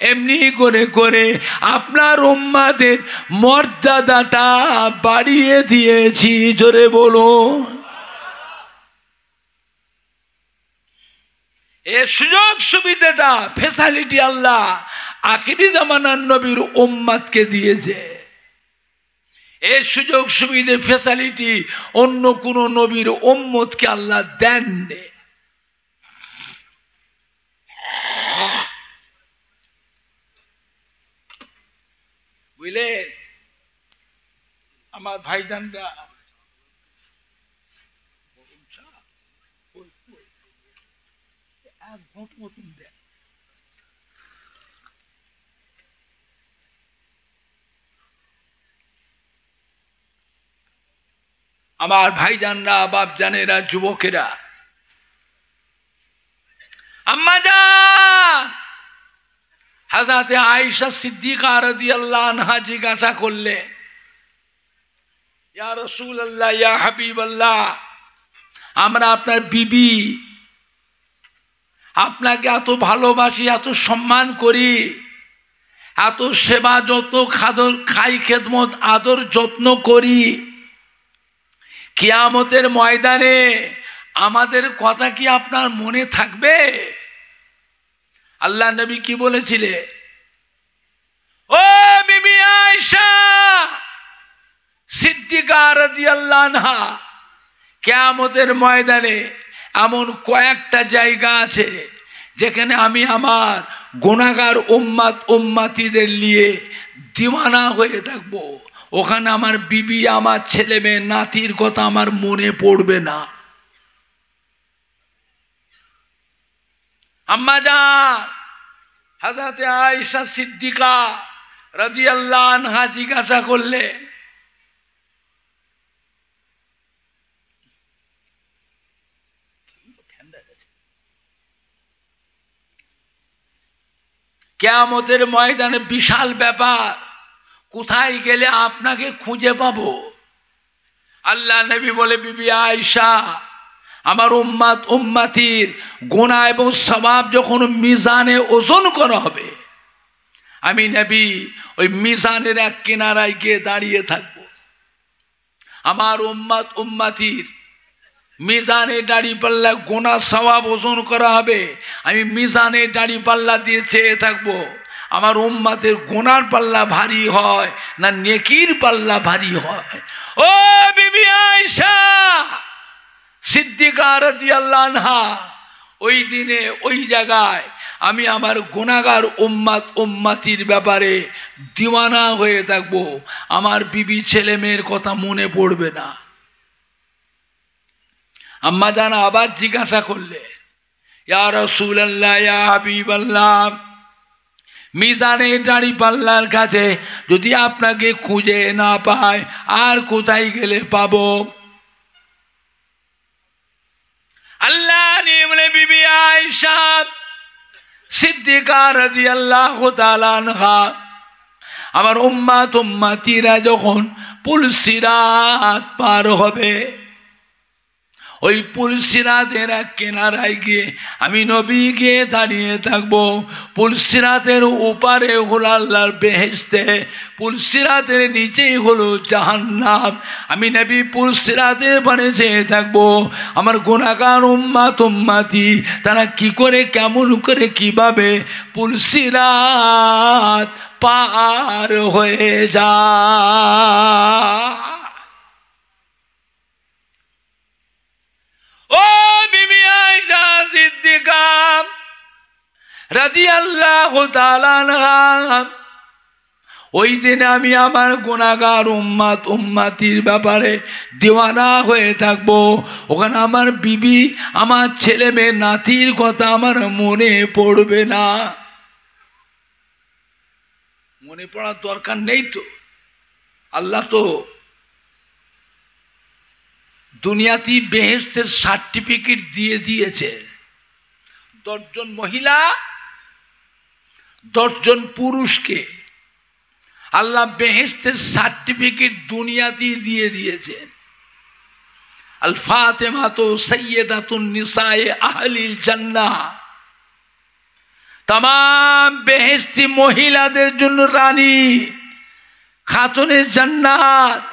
[SPEAKER 1] এমনি করে করে আপনার উম্মাদের মর্যাদাটা বাড়িয়ে দিয়েছি। জোরে বলুন। এই সুযোগ সুবিধাটা ফ্যাসিলিটি আল্লাহ আখিরি জামানার নবীর উম্মতকে দিয়েছে। এই সুযোগ সুবিধা ফ্যাসিলিটি অন্য কোন নবীর উম্মতকে আল্লাহ দেননি। বুঝলেন আমার ভাইজানরা, আমার ভাইজানরা, বাপজানেরা, যুবকেরা, আম্মাজান হযরতে আয়েশা সিদ্দিকা রাদিয়াল্লাহু আনহা জিজ্ঞাসা করলে, ইয়া রাসূলুল্লাহ, ইয়া হাবিবাল্লাহ, আমরা আপনার বিবি, আপনাকে এত ভালোবাসি, এত সম্মান করি, এত সেবা যত খাই খেদমত আদর যত্ন করি, কিয়ামতের ময়দানে আমাদের কথা কি আপনার মনে থাকবে? আল্লাহ নবী কি বলেছিলেন? ও বিবি আয়েশা সিদ্দিকা রাদিয়াল্লাহু আনহা, কিয়ামতের ময়দানে এমন কয়েকটা জায়গা আছে যেখানে আমি আমার গুনাহগার উম্মত উম্মতিদের নিয়ে দিওয়ানা হয়ে থাকবো। ওখানে আমার বিবি, আমার ছেলে মেয়ে, নাতির কথা আমার মনে পড়বে না। আম্মাজান হযরতে আয়েশা সিদ্দিকা রাদিয়াল্লাহু আনহা জিজ্ঞাসা করলে, কিয়ামতের ময়দানে বিশাল ব্যাপার, কোথায় গেলে আপনাকে খুঁজে পাবো? আল্লাহ নবী বলে, বিবি আয়েশা, আমার উম্মত উম্মতির গুনাহ এবং সওয়াব যখন মিজানে ওজন করা হবে, আমি নবী ওই মিজানের এক কিনারায় গিয়ে দাঁড়িয়ে থাকব। আমার উম্মত উম্মতির মিজানে দাড়ি পাল্লা গুনাহ সওয়াব ওজন করা হবে, আমি মিজানে দাড়ি পাল্লা দিয়ে চেয়ে থাকবো আমার উম্মতের গুনার পাল্লা ভারী হয় না নেকির পাল্লা ভারী হয়। ও বিবি আয়েশা সিদ্দিকা রাদিয়াল্লাহু আনহা, ওই দিনে ওই জায়গায় আমি আমার গুনাহগার উম্মত উম্মতির ব্যাপারে দিওয়ানা হয়ে থাকবো, আমার বিবি ছেলে মেয়ের কথা মনে পড়বে না। আম্মা জান আবার জিজ্ঞাসা করলে, ইয়া রাসূলুল্লাহ, ইয়া হাবিবাল্লাহ, মিজানে দাড়ি পাল্লার কাছে যদি আপনাকে খুঁজে না পায় আর কোথায় গেলে পাবো? আল্লাহ বলে, বিবি আয়েশা সিদ্দিকা রাদিয়াল্লাহু তাআলা আনহা, আমার উম্মত উম্মতিরা যখন পুলসিরাত পার হবে, ওই পুলসিরাতের এক কিনারায় গিয়ে আমি নবী গিয়ে দাঁড়িয়ে থাকবো। পুলসিরাতের উপরে হলো আল্লাহর বেহেশতে, পুলসিরাতের নিচেই হলো জাহান্নাম। আমি নবী পুলসিরাতের পারে চেয়ে থাকবো আমার গুনাহগার উম্মত উম্মতি তারা কি করে, কেমন করে, কিভাবে পুলসিরাত পার হয়ে যায়। ও বিবি আয়েশা সিদ্দিকা রাদিয়াল্লাহু তাআলা আনহা, ওই দিনে আমি আমার গুনাহগার উম্মত উম্মতির ব্যাপারে দিওয়ানা হয়ে থাকবো। ওখানে আমার বিবি, আমার ছেলে মেয়ে, নাতির কথা আমার মনে পড়বে না। মনে পড়ার দরকার নেই তো, আল্লাহ তো দুনিয়াতে বেহেশতের সার্টিফিকেট দিয়ে দিয়েছে। 10 জন মহিলা 10 জন পুরুষকে আল্লাহ বেহেশতের সার্টিফিকেট দুনিয়াতে দিয়ে দিয়েছেন। আল ফাতেমা তো সৈয়দাতুন নিসায়ে আহলিল জান্নাহ, तमाम বেহেশতি মহিলাদের জন্য রানী, খাতুনে জান্নাত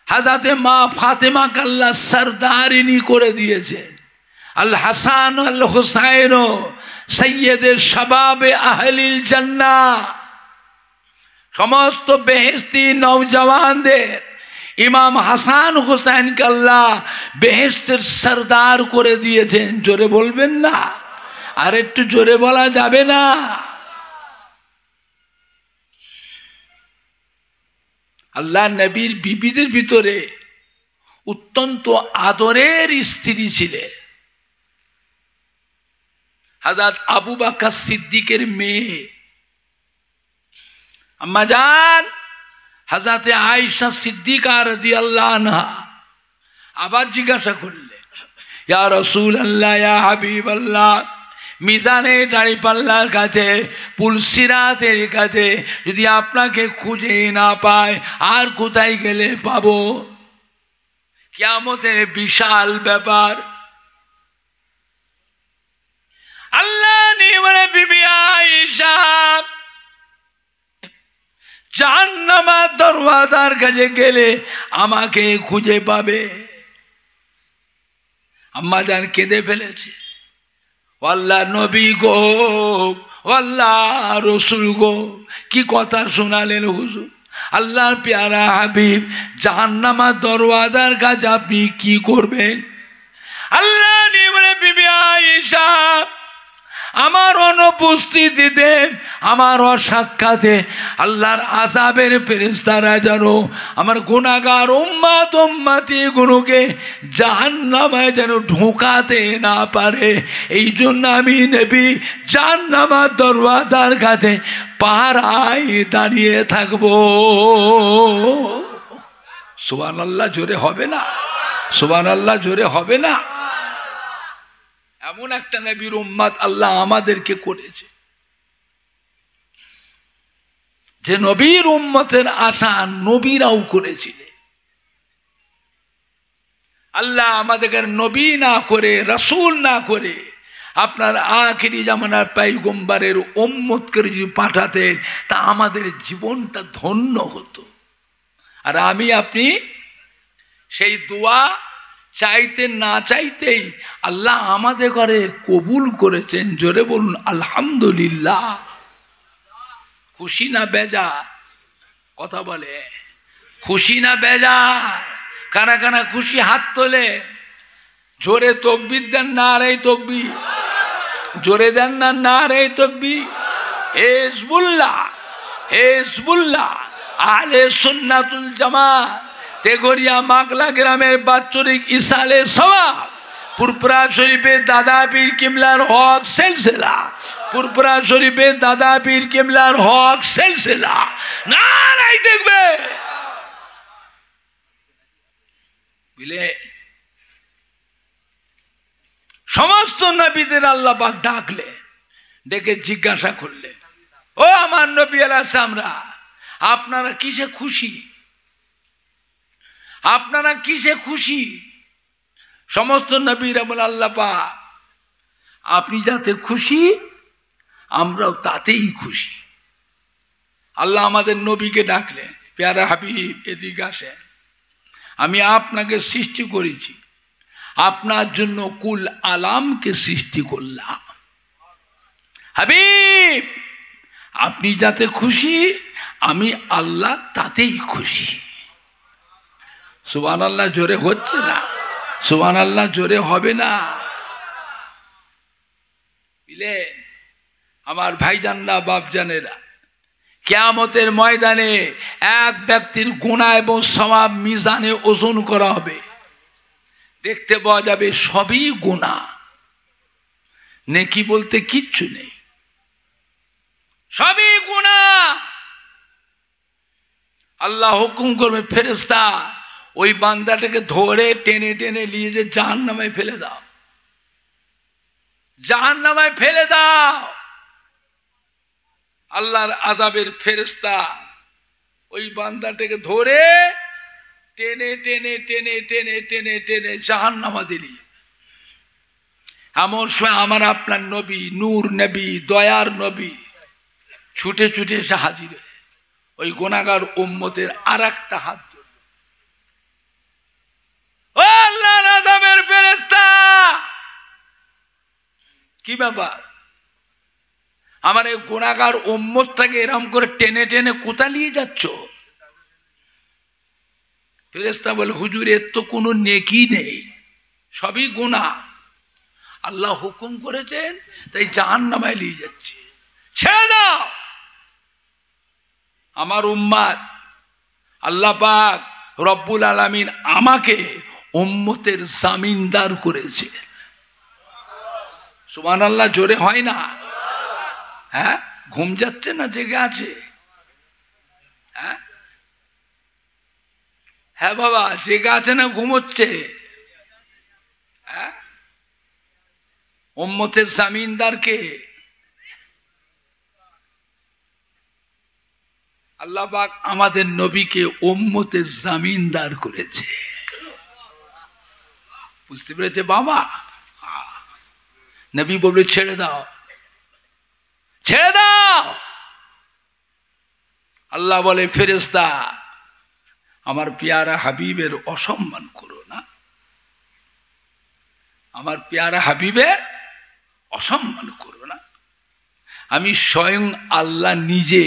[SPEAKER 1] হযরতে মা ফাতেমা কে আল্লাহ সরদারিনী করে দিয়েছেন। আল হাসান আল হুসাইন সৈয়দে শাবাবে আহলিল জান্নাহ, সমস্ত বেহেশতি নওজওয়ানদের ইমাম হাসান হুসাইন কে আল্লাহ বেহেশতের সরদার করে দিয়েছেন। জোরে বলবেন না? আর একটু জোরে বলা যাবে না? আল্লাহ নবীর বিবিদের ভিতরে অত্যন্ত আদরের স্ত্রী ছিলেন হযরত আবু বকর সিদ্দিকের মেয়ে আম্মা জান হযরত আয়েশা সিদ্দিকা রাদিয়াল্লাহু আনহা। আবার জিজ্ঞাসা করলেন, ইয়া রাসূলুল্লাহ, ইয়া হাবিবাল্লাহ, মিজানে দাঁড়িপাল্লার কাছে, পুলসিরাতের কাছে যদি আপনাকে খুঁজে না পায় আর কোথায় গেলে পাবো? কিয়ামতের বিশাল ব্যাপার। আল্লাহ বলে, বিবি আয়েশা জাহান্নামের দরওয়াজার কাছে গেলে আমাকে খুঁজে পাবে। আম্মা জান কেঁদে ফেলেছে। আল্লাহ নবী গো, আল্লাহ রসুল গো, কি কথা শোনালেন হুজুর। আল্লাহর প্যারা হাবিব জাহান্নামের দরওয়াজার কাছে আপনি কি করবেন? আল্লাহ বলে, বিবি আয়েশা আমার অনুপস্থিতিতে, আমার অসাক্ষাতে আল্লাহর আযাবের ফেরেশতারা যেন আমার গুনাহগার উম্মত উম্মতি গুলোকে জাহান্নামে যেন ঢোকাতে না পারে, এই জন্য আমি নবী জাহান্নামের দরওয়াজার কাছে পাহারায় দাঁড়িয়ে থাকবো। সুবহানাল্লাহ জোরে হবে না? সুবহানাল্লাহ জোরে হবে না? এমন একটা নবীর উম্মত আল্লাহ আমাদেরকে করেছে। যে নবীর উম্মতের আশা নবীরাও করেছিলেন। আল্লাহ আমাদেরকে নবী না করে, রাসূল না করে আপনার আখিরি জামানার পয়গম্বরের উম্মতকে যদি পাঠাতেন তা আমাদের জীবনটা ধন্য হতো। আর আমি আপনি সেই দোয়া চাইতে না চাইতেই আল্লাহ আমাদের ঘরে কবুল করেছেন। জোরে বলুন আলহামদুলিল্লাহ। খুশি না বেজার? কথা বলে খুশি না বেজার? কারা কারা খুশি হাত তোলে। জোরে তকবীর দেন না রে তকবীর, জোরে দেন না না রে তকবীর। হিজবুল্লাহ, হিজবুল্লাহ, আহলে সুন্নাতুল জামাত, তেঘরিয়া মাগলা গ্রামের বাৎসরিক ইসালে সওয়াব, পুরপুরা শরীফে দাদা পীর কিবলার হক সিলসিলা, পুরপুরা শরীফে দাদা পীর কিবলার হক সিলসিলা। নারাই দেখবে বুঝলে, সমস্ত নবীদের আল্লাহ পাক ডাকলে, ডেকে জিজ্ঞাসা করলে, ও আমার নবী আলাইহিস সালামরা আপনারা কিসে খুশি? আপনারা কিসে খুশি? সমস্ত নবীরা বলে আল্লাহ পাক আপনি যাতে খুশি আমরাও তাতেই খুশি। আল্লাহ আমাদের নবীকে ডাকলেন, প্যারা হাবিব এদিকে আসেন, আমি আপনাকে সৃষ্টি করেছি, আপনার জন্য কুল আলামকে সৃষ্টি করলাম। হাবিব আপনি যাতে খুশি আমি আল্লাহ তাতেই খুশি। সুবহানাল্লাহ জোরে হচ্ছে না? সুবহানাল্লাহ জোরে হবে না? বুঝলে আমার ভাইজানরা বাপজানেরা, কিয়ামতের ময়দানে এক ব্যক্তির গুনাহ এবং সওয়াব মিজানে ওজন করা হবে। দেখতে পাওয়া যাবে সবই গুনাহ, নেকি বলতে কিচ্ছু নেই, সবই গুনাহ। আল্লাহ হুকুম করবে ফেরেশতা ওই বান্দাটাকে ধরে টেনে টেনে নিয়ে যে জাহান্নামে ফেলে দাও, জাহান্নামে ফেলে দাও। আল্লাহর আযাবের ফেরেশতা ওই বান্দাটাকে ধরে টেনে টেনে টেনে টেনে টেনে টেনে জাহান্নামে দিলি। এমন সময় আমার আপনার নবী, নূর নবী, দয়ার নবী ছুটে ছুটে এসে হাজির। ওই গুনাহগার উম্মতের আর একটা হাত ধরল, ও আল্লাহর আযাবের ফেরেশতা কি ব্যাপার? আমার এই গুনাহগার উম্মতটাকে এরকম করে টেনে টেনে কোথা নিয়ে যাচ্ছ? ফেরেশতা বলে হুজুর এর তো কোনো নেকি নেই, সবই গুনাহ, আল্লাহ হুকুম করেছেন তাই জাহান্নামে নিয়ে যাচ্ছে, ছেড়ে দাও। আমার উম্মত আল্লাহ পাক রব্বুল আলামিন আমাকে উম্মতের জামিনদার করেছে। সুবহানাল্লাহ জোরে হয় না? হ্যাঁ, ঘুম যাচ্ছে না জেগে আছে? হ্যাঁ হ্যাঁ বাবা, জেগে আছে না ঘুমোচ্ছে? হ্যাঁ, উম্মতের জামিনদার কে? আল্লাহ পাক আমাদের নবীকে উম্মতের জামিনদার করেছে। বুঝতে পেরেছে বাবা? নবী বলবে ছেড়ে দাও, ছেড়ে দাও। আল্লাহ বলে ফেরেশতা আমার পেয়ারা হাবিবের অসম্মান করো না, আমার পেয়ারা হাবিবের অসম্মান করো না। আমি স্বয়ং আল্লাহ নিজে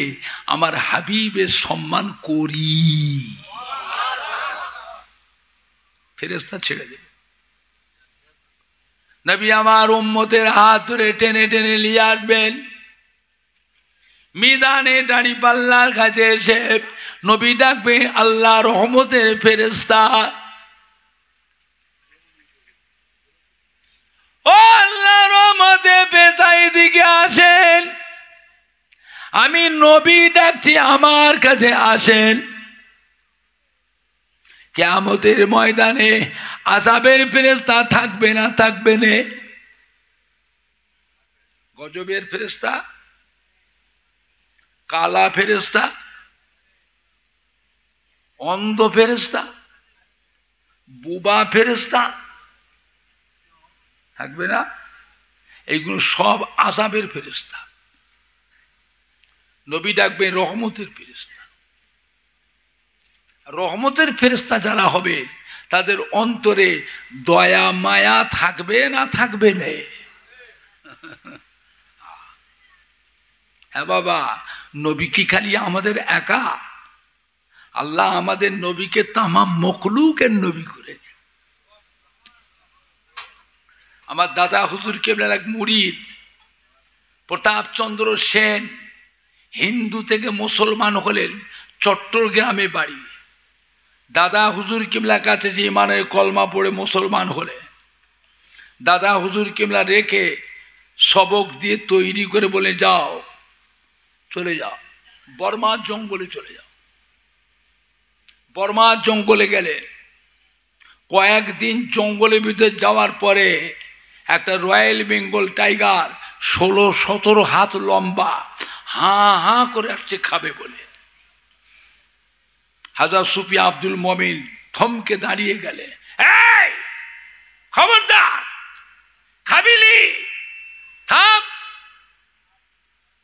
[SPEAKER 1] আমার হাবিবের সম্মান করি। ফেরেশতা ছেড়ে দেবে। নবী আমার উম্মতের হাত ধরে টেনে টেনে নিয়ে আসবেন। মিজানে দাড়ি পাল্লার কাছে এসে নবী ডাকবে আল্লাহ রহমতের ফেরেশতা, ও আল্লাহ রহমতের ফেরেশতা এদিকে আসেন, আমি নবী ডাকছি আমার কাছে আসেন। কিয়ামতের ময়দানে আযাবের ফেরেশতা থাকবে না? থাকবে না। গজবের ফেরেশতা, কালা ফেরেশতা, অন্ধ ফেরেশতা, বুবা ফেরেশতা থাকবে না? এইগুলো সব আযাবের ফেরেশতা। নবী ডাকবেন রহমতের ফেরেশতা। রহমতের ফেরেশতা যারা হবে তাদের অন্তরে দয়া মায়া থাকবে না থাকবে না? হ্যাঁ বাবা, নবী কি খালি আমাদের একা? আল্লাহ আমাদের নবীকে তামাম মখলুকের নবী করে। আমার দাদা হুজুর কেবলার এক মুরিদ প্রতাপচন্দ্র সেন হিন্দু থেকে মুসলমান হলেন, চট্টগ্রামে বাড়ি। দাদা হুজুর কিবলার কাছে যে ইমানের কলমা পড়ে মুসলমান হলে, দাদা হুজুর কিবলা রেখে সবক দিয়ে তৈরি করে বলে যাও, চলে যাও বর্মার জঙ্গলে চলে যাও। বর্মার জঙ্গলে গেলে কয়েকদিন জঙ্গলের ভিতরে যাওয়ার পরে একটা রয়্যাল বেঙ্গল টাইগার 16-17 হাত লম্বা হাঁ হাঁ করে আসছে খাবে বলে। হাজরত সুফি আব্দুল মমিন থমকে দাঁড়িয়ে গেলে, এই খবরদার, খাবিলি, থাক।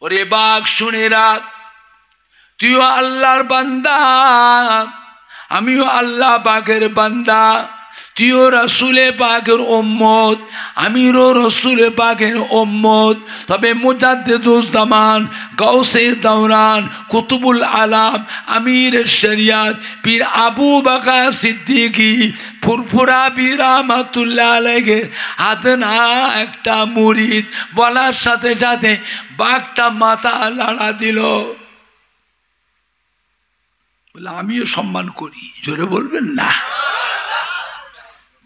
[SPEAKER 1] ওরে বাঘ শুনে রাখ, তুইও আল্লাহর বান্দা, আমিও আল্লাহ পাকের বান্দা। তুইও রাসূলে পাকের উম্মত, আমিও রাসূলে পাকের উম্মত। তবে মুজাদ্দিদুজ্জামান, গাউসে দাওরান, কুতুবুল আলাম, আমিরের শরিয়ত পীর আবু বকর সিদ্দিকী ফুরফুরা পীর রাহমাতুল্লাহ আলাইহি আদনা একটা মুরিদ বলার সাথে সাথে বাঘটা মাথা লাড়া দিল। বলে আমিও সম্মান করি, জোরে বলবেন না?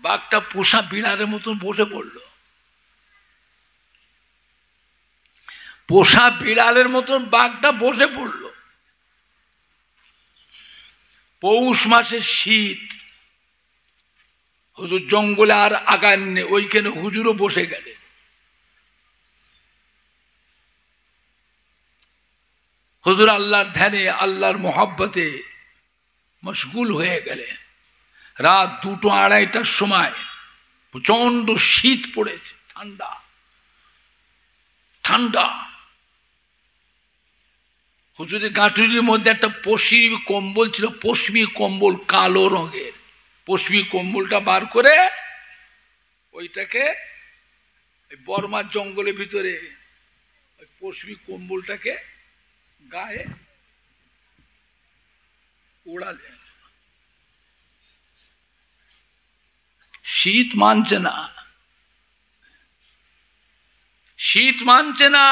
[SPEAKER 1] বাঘটা পোষা বিড়ালের মতন বসে পড়ল, পোষা বিড়ালের মতন বাঘটা বসে পড়ল। পৌষ মাসের শীত, হুজুর জঙ্গলে আর আগান নেই, ওইখানে হুজুরও বসে গেলে। হুজুর আল্লাহর ধ্যানে আল্লাহর মোহাব্বতে মশগুল হয়ে গেলে। রাত 2-2-2:30টার সময় প্রচন্ড শীত পড়েছে, ঠান্ডা ঠান্ডা। হুজুরের গাঁটুরির মধ্যে একটা পশমি কম্বল ছিল, পশমি কম্বল কালো রঙের। পশমি কম্বলটা বার করে ওইটাকে বর্মার জঙ্গলের ভিতরে ওই পশমি কম্বলটাকে গায়ে ওড়ালে। শীত মানছে না, শীত মানছে না।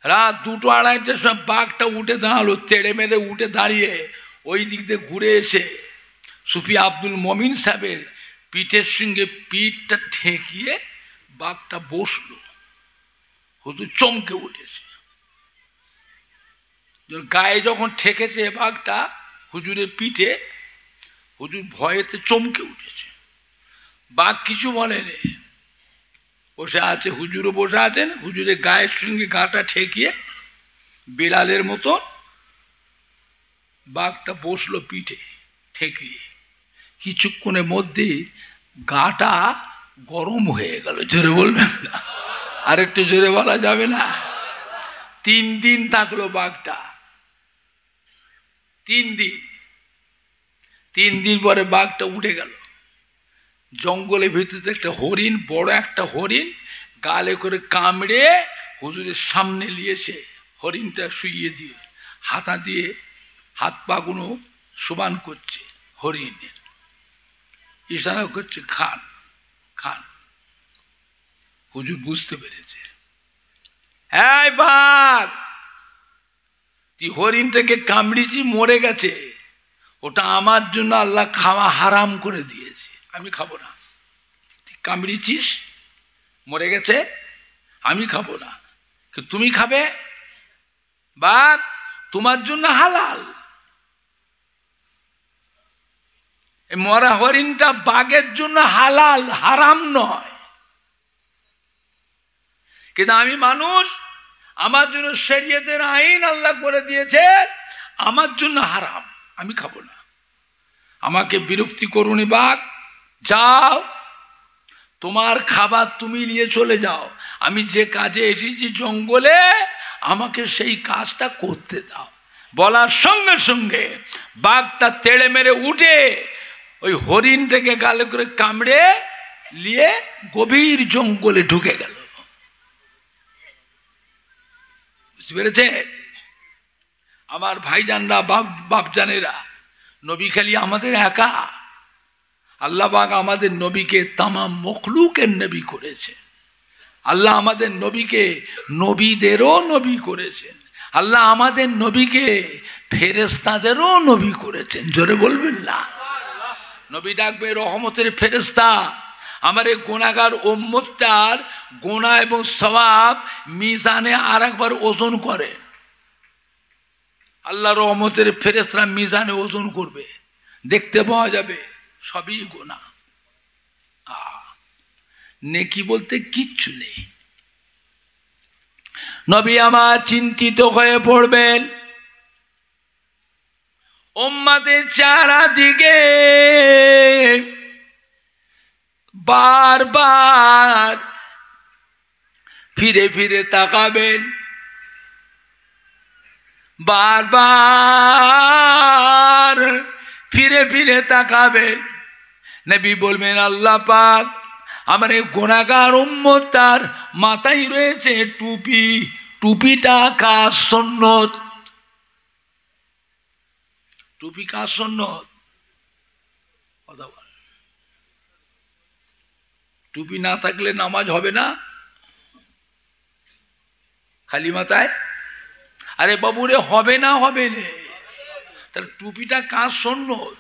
[SPEAKER 1] রাত 2-2-2:30টার সময় বাঘটা উঠে দাঁড়ালো, তেড়ে মেরে উঠে দাঁড়িয়ে ওই দিক দিয়ে ঘুরে এসে সুফি আব্দুল মমিন সাহেবের পিঠের সঙ্গে পিঠটা ঠেকিয়ে বাঘটা বসলো। হুজুর চমকে উঠেছে, গায়ে যখন ঠেকেছে বাঘটা হুজুরের পিঠে, হুজুর ভয়েতে চমকে উঠেছে। বাঘ কিছু বলেনি, বসে আছে, হুজুরও বসে আছেন। হুজুরের গায়ের সঙ্গে গাটা ঠেকিয়ে বিড়ালের মতো বাঘটা বসলো পিঠে ঠেকিয়ে। কিছুক্ষণের মধ্যে গাটা গরম হয়ে গেল, জোরে বলবেন না? আর একটু জোরে বলা যাবে না? 3 দিন থাকলো বাঘটা, 3 দিন। 3 দিন পরে বাঘটা উঠে গেল। জঙ্গলের ভিতরে একটা হরিণ, বড় একটা হরিণ, গালে করে কামড়ে হুজুরের সামনে নিয়েছে। হরিণটা শুইয়ে দিয়ে হাতা দিয়ে হাত পাগুলো সমান করছে, হরিণের ইশারা করছে, খান খান। হুজুর বুঝতে পেরেছে, এই বাঘ, তুই হরিণটাকে কামড়িছি, মরে গেছে, ওটা আমার জন্য আল্লাহ খাওয়া হারাম করে দিয়েছে, আমি খাবো না। তুই কামড়িছিস, মরে গেছে, আমি খাবো না, তুমি খাবে। বাঘ তোমার জন্য হালাল। মরা হরিণটা বাঘের জন্য হালাল, হারাম নয়। কিন্তু আমি মানুষ, আমার জন্য শরীয়তের আইন আল্লাহ করে দিয়েছে, আমার জন্য হারাম, আমি খাবো না। আমাকে বিরক্তি করুনি বাঘ, যাও তোমার খাবার তুমি নিয়ে চলে যাও, আমি যে কাজে এসেছি জঙ্গলে আমাকে সেই কাজটা করতে দাও। বলার সঙ্গে সঙ্গে বাঘটা তেড়ে মেরে উঠে ওই হরিণটাকে গালে করে কামড়ে নিয়ে গভীর জঙ্গলে ঢুকে গেল। বুঝতে পেরেছে আমার ভাইজানরা, বাপজানেরা? নবী খালি আমাদের একা? আল্লাহ পাক আমাদের নবীকে তামাম মখলুকের নবী করেছে। আল্লাহ আমাদের নবীকে নবীদেরও নবী করেছেন। আল্লাহ আমাদের নবীকে ফেরেশতাদেরও নবী করেছেন। জোরে বলবেন না? নবী ডাকবে রহমতের ফেরেশতা। আমার এই গুনাহগার উম্মতটার গুনাহ এবং সওয়াব মিজানে আর একবার ওজন করে। আল্লাহ রহমতের ফেরেশতারা মিজানে ওজন করবে, দেখতে পাওয়া যাবে সবই গুনাহ। নেকি বলতে কিচ্ছু নেই। নবী আমার চিন্তিত হয়ে পড়বেন। উম্মতের চারিদিকে বারবার ফিরে ফিরে তাকাবেন, বারবার ফিরে ফিরে তাকাবেন। নবী বলবেন, আল্লাহ পাক আমার এই গুনাহগার উম্মতটার মাথায় রয়েছে টুপি, টুপিটা কার সুন্নত? টুপি কার সুন্নত? টুপি না থাকলে নামাজ হবে না? খালি মাথায়? আরে বাবুরে হবে না, হবে না। তাহলে টুপিটা কার সুন্নত?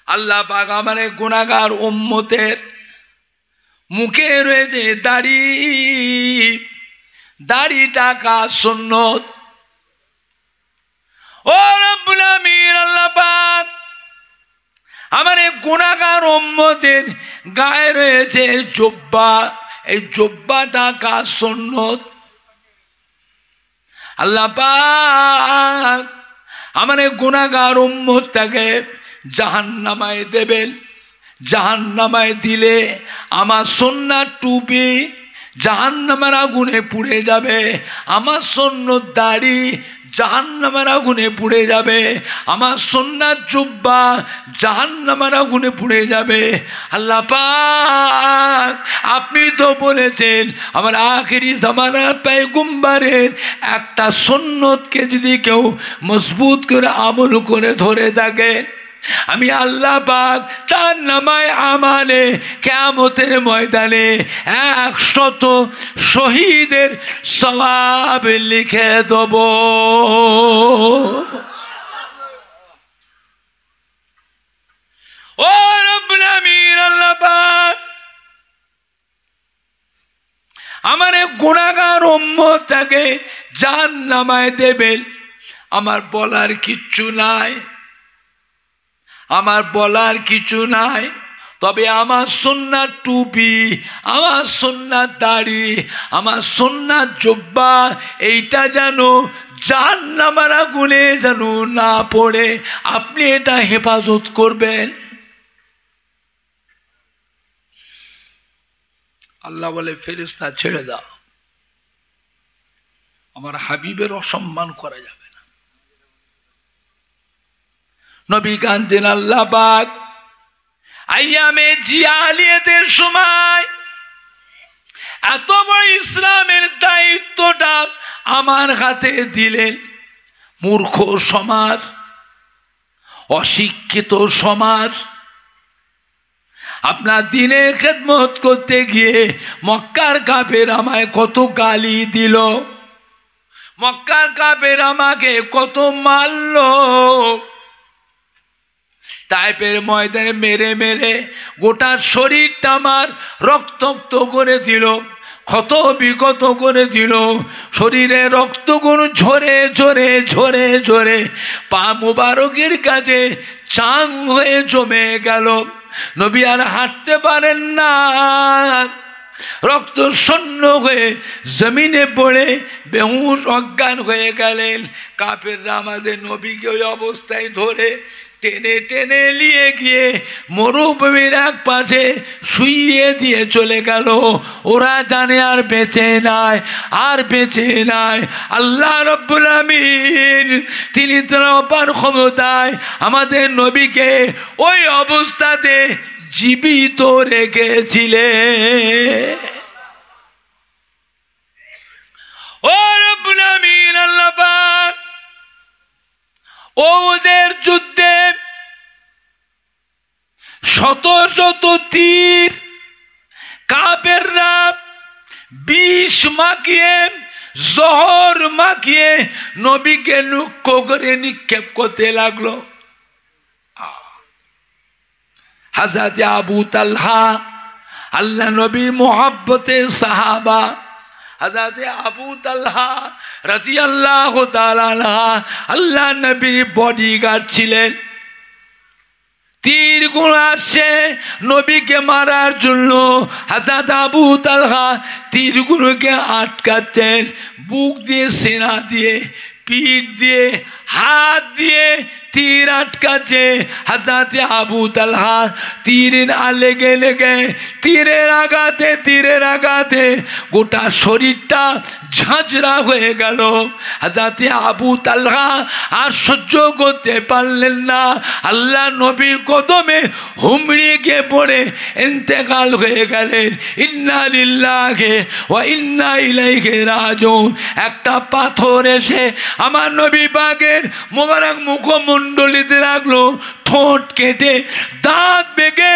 [SPEAKER 1] আল্লাহ পাক আমার গুনাহগার উম্মতের মুখে রয়েছে দাড়ি, দাড়িটা কার সুন্নত? ও রব্বুল আমিন, আল্লাহ পাক আমার গুনাহগার উম্মতের গায়ে রয়েছে জুব্বা, এই জুব্বাটা কার সুন্নত? আল্লাহ পাক আমার গুনাহগার উম্মতটাকে জাহান্নামায় দেবেন। জাহান্নামায় দিলে আমার সুন্নাত টুপি জাহান্নামের আগুনে পুড়ে যাবে, আমার সুন্নত দাড়ি জাহান্নামের আগুনে পুড়ে যাবে, আমার সুন্নাত জুব্বা জাহান্নামের আগুনে পুড়ে যাবে। আল্লাহ পাক আপনি তো বলেছেন আমার আখিরি জামানার পয়গম্বরের একটা সুন্নতকে যদি কেউ মজবুত করে আমল করে ধরে থাকে, আমি আল্লাহ পাক তার নামায় আমালে কিয়ামতের ময়দানে 100 শহীদের সওয়াব লিখে দেব। ও রব্বুল আমিন, আল্লাহ পাক আমার গুনাহগার উম্মতটাকে জাহান্নামায় দেবেন। আমার বলার কিচ্ছু নাই, আমার বলার কিছু নাই। তবে আমার সুন্নাত টুপি, আমার সুন্নাত দাড়ি, আমার সুন্নাত জুব্বা এইটা যেন জাহান্নামের আগুনে যেন না পড়ে আপনি এটা হেফাজত করবেন। আল্লাহ বলে, ফেরেশতা ছেড়ে দাও, আমার হাবিবের অসম্মান করা যাবে। নবী কাঁদতেন, আল্লাহ পাক আইয়ামে জিয়ালিয়াতের সময় এত বড় ইসলামের দায়িত্বটা আমার হাতে দিলেন। মূর্খ সমাজ, অশিক্ষিত সমাজ আপনার দিনের খেদমত করতে গিয়ে মক্কার কাফের আমায় কত গালি দিল, মক্কার কাফের আমাকে কত মারল, তাইফের ময়দানে মেরে মেরে গোটা শরীরটা আমার রক্তাক্ত করে দিল, ক্ষত বিক্ষত করে দিল। শরীরে রক্তগুলো ঝরে ঝরে ঝরে ঝরে পা মুবারকের কাছে চাং হয়ে জমে গেল। নবী আর হাঁটতে পারেন না, রক্ত শূন্য হয়ে জমিনে পড়ে বেহুশ অজ্ঞান হয়ে গেলেন। কাফেররা আমাদের নবীকে ওই অবস্থায় ধরে টেনে টেনে নিয়ে গিয়ে মরুভূমির এক পাশে শুইয়ে দিয়ে চলে গেল। ওরা জানে আর বেঁচে নাই, আর বেঁচে নাই। আল্লাহ রাব্বুল আমিন তিনি তার অপার ক্ষমতায় আমাদের নবীকে ওই অবস্থাতে জীবিত রেখেছিলেন। ও রাব্বুল আমিন আল্লাহ পাক ওদের যুদ্ধে শত শত তীর কাফেররা বিষ মাখিয়ে জহর মাখিয়ে নবীকে লক্ষ্য করে নিক্ষেপ করতে লাগলো। হযরত আবু তালহা আল্লাহ নবীর মোহাব্বতের সাহাবা, হযরত আবু তালহা রাদিয়াল্লাহু তাআলা আল্লাহ নবীর বডিগার্ড ছিলেন। তীরগুলো আসছে নবীকে মারার জন্য। হযরত আবু তালহা তীরগুলোকে আটকাচ্ছেন, বুক দিয়ে, সিনা দিয়ে, পিঠ দিয়ে, হাত দিয়ে তীর আটকাচ্ছে। হযরত আবু তালহা তীরের লেগে লেগে তীরের আঘাতে গোটা শরীরটা ঝাঁঝরা হয়ে গেল। হযরত আবু তালহা আর সহ্য করতে পারলেন না, আল্লাহ নবীর কদমে হুমড়ি গিয়ে পড়ে ইন্তেকাল হয়ে গেলেন। ইন্না লিল্লাহি ওয়া ইন্না ইলাইহি রাজিউন। একটা পাথর এসে আমার নবী পাকের মোবারক মুখমণ্ডলিতে লাগলো, ঠোঁট কেটে দাঁত বেঁকে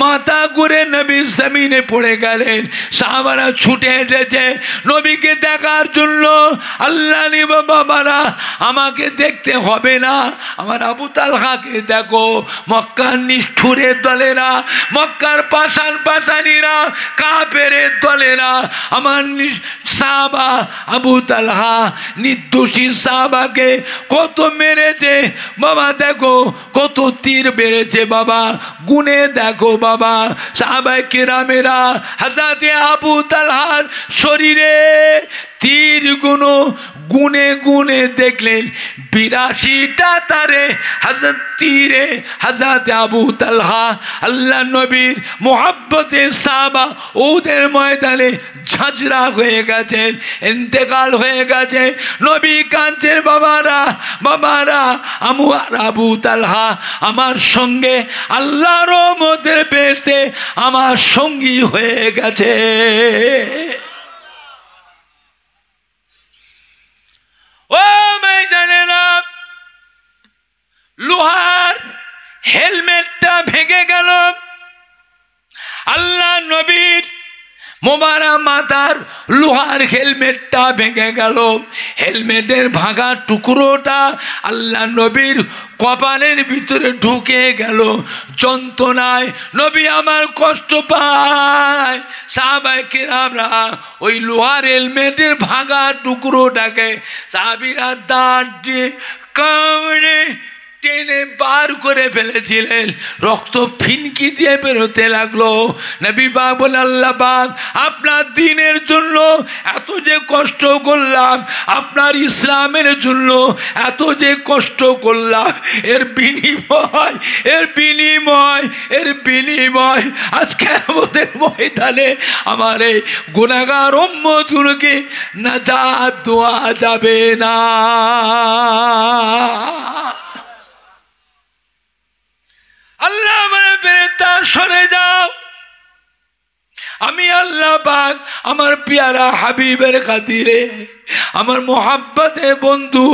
[SPEAKER 1] মাথা ঘুরে নবী জমিনে পড়ে গেলেন। সাহাবারা ছুটে এসেছে নবীকে দেখার জন্য। আল্লাহ বাবারা আমাকে দেখতে হবে না, আমার আবু তালহাকে দেখো। মক্কার নিষ্ঠুরের দলেরা, মক্কার পাশানিরা, কাফেরের দলেরা আমার সাহাবা আবু তালহা নির্দোষী সাহাবাকে কত মেরেছে বাবা, দেখো কত তীর বেড়েছে বাবা, গুনে দেখো বাবা। সাহাবায়ে কেরামেরা হযরত আবু তালহার শরীরে তীর গুনে গুনে দেখলেন 82টা তারে হযরত তীরে হযরত আবু তালহা আল্লাহ নবীর মোহাব্বতের সাহাবা ওদের ময়দানে ঝাঁঝরা হয়ে গেছেন, ইন্তেকাল হয়ে গেছে। নবী কাঁদছেন, বাবারা আমার আবু তালহা আমার সঙ্গে আল্লাহর রহমতের বেহেশতে আমার সঙ্গী হয়ে গেছে। ও মেয়েজানেরা, লোহার হেলমেটটা ভেঙে গেল। আল্লাহ নবীর মোবারক মাথার লোহার হেলমেটটা ভেঙে গেল। হেলমেটের ভাঙা টুকরোটা আল্লাহ নবীর কপালের ভিতরে ঢুকে গেল। যন্ত্রণায় নবী আমার কষ্ট পায়। সাহাবায়ে কেরামরা ওই লোহার হেলমেটের ভাঙা টুকরোটাকে সাহাবীরা দাঁত দিয়ে কামড়ে টেনে বার করে ফেলেছিলেন, রক্ত ফিনকি দিয়ে বেরোতে লাগলো। নবী পাক বলে, আল্লাহ পাক আপনার দ্বীনের জন্য এত যে কষ্ট করলাম, আপনার ইসলামের জন্য এত যে কষ্ট করলাম, এর বিনিময় আজকে আমাদের ময়দানে আমার এই গুনাহগার উম্মতকে নাজাত দেওয়া যাবে না। আল্লাহ বলে, বেরেতা সরে যাও। আমি আল্লাহ পাক আমার পেয়ারা হাবিবের খাতিরে, আমার মোহাব্বতের বন্ধু,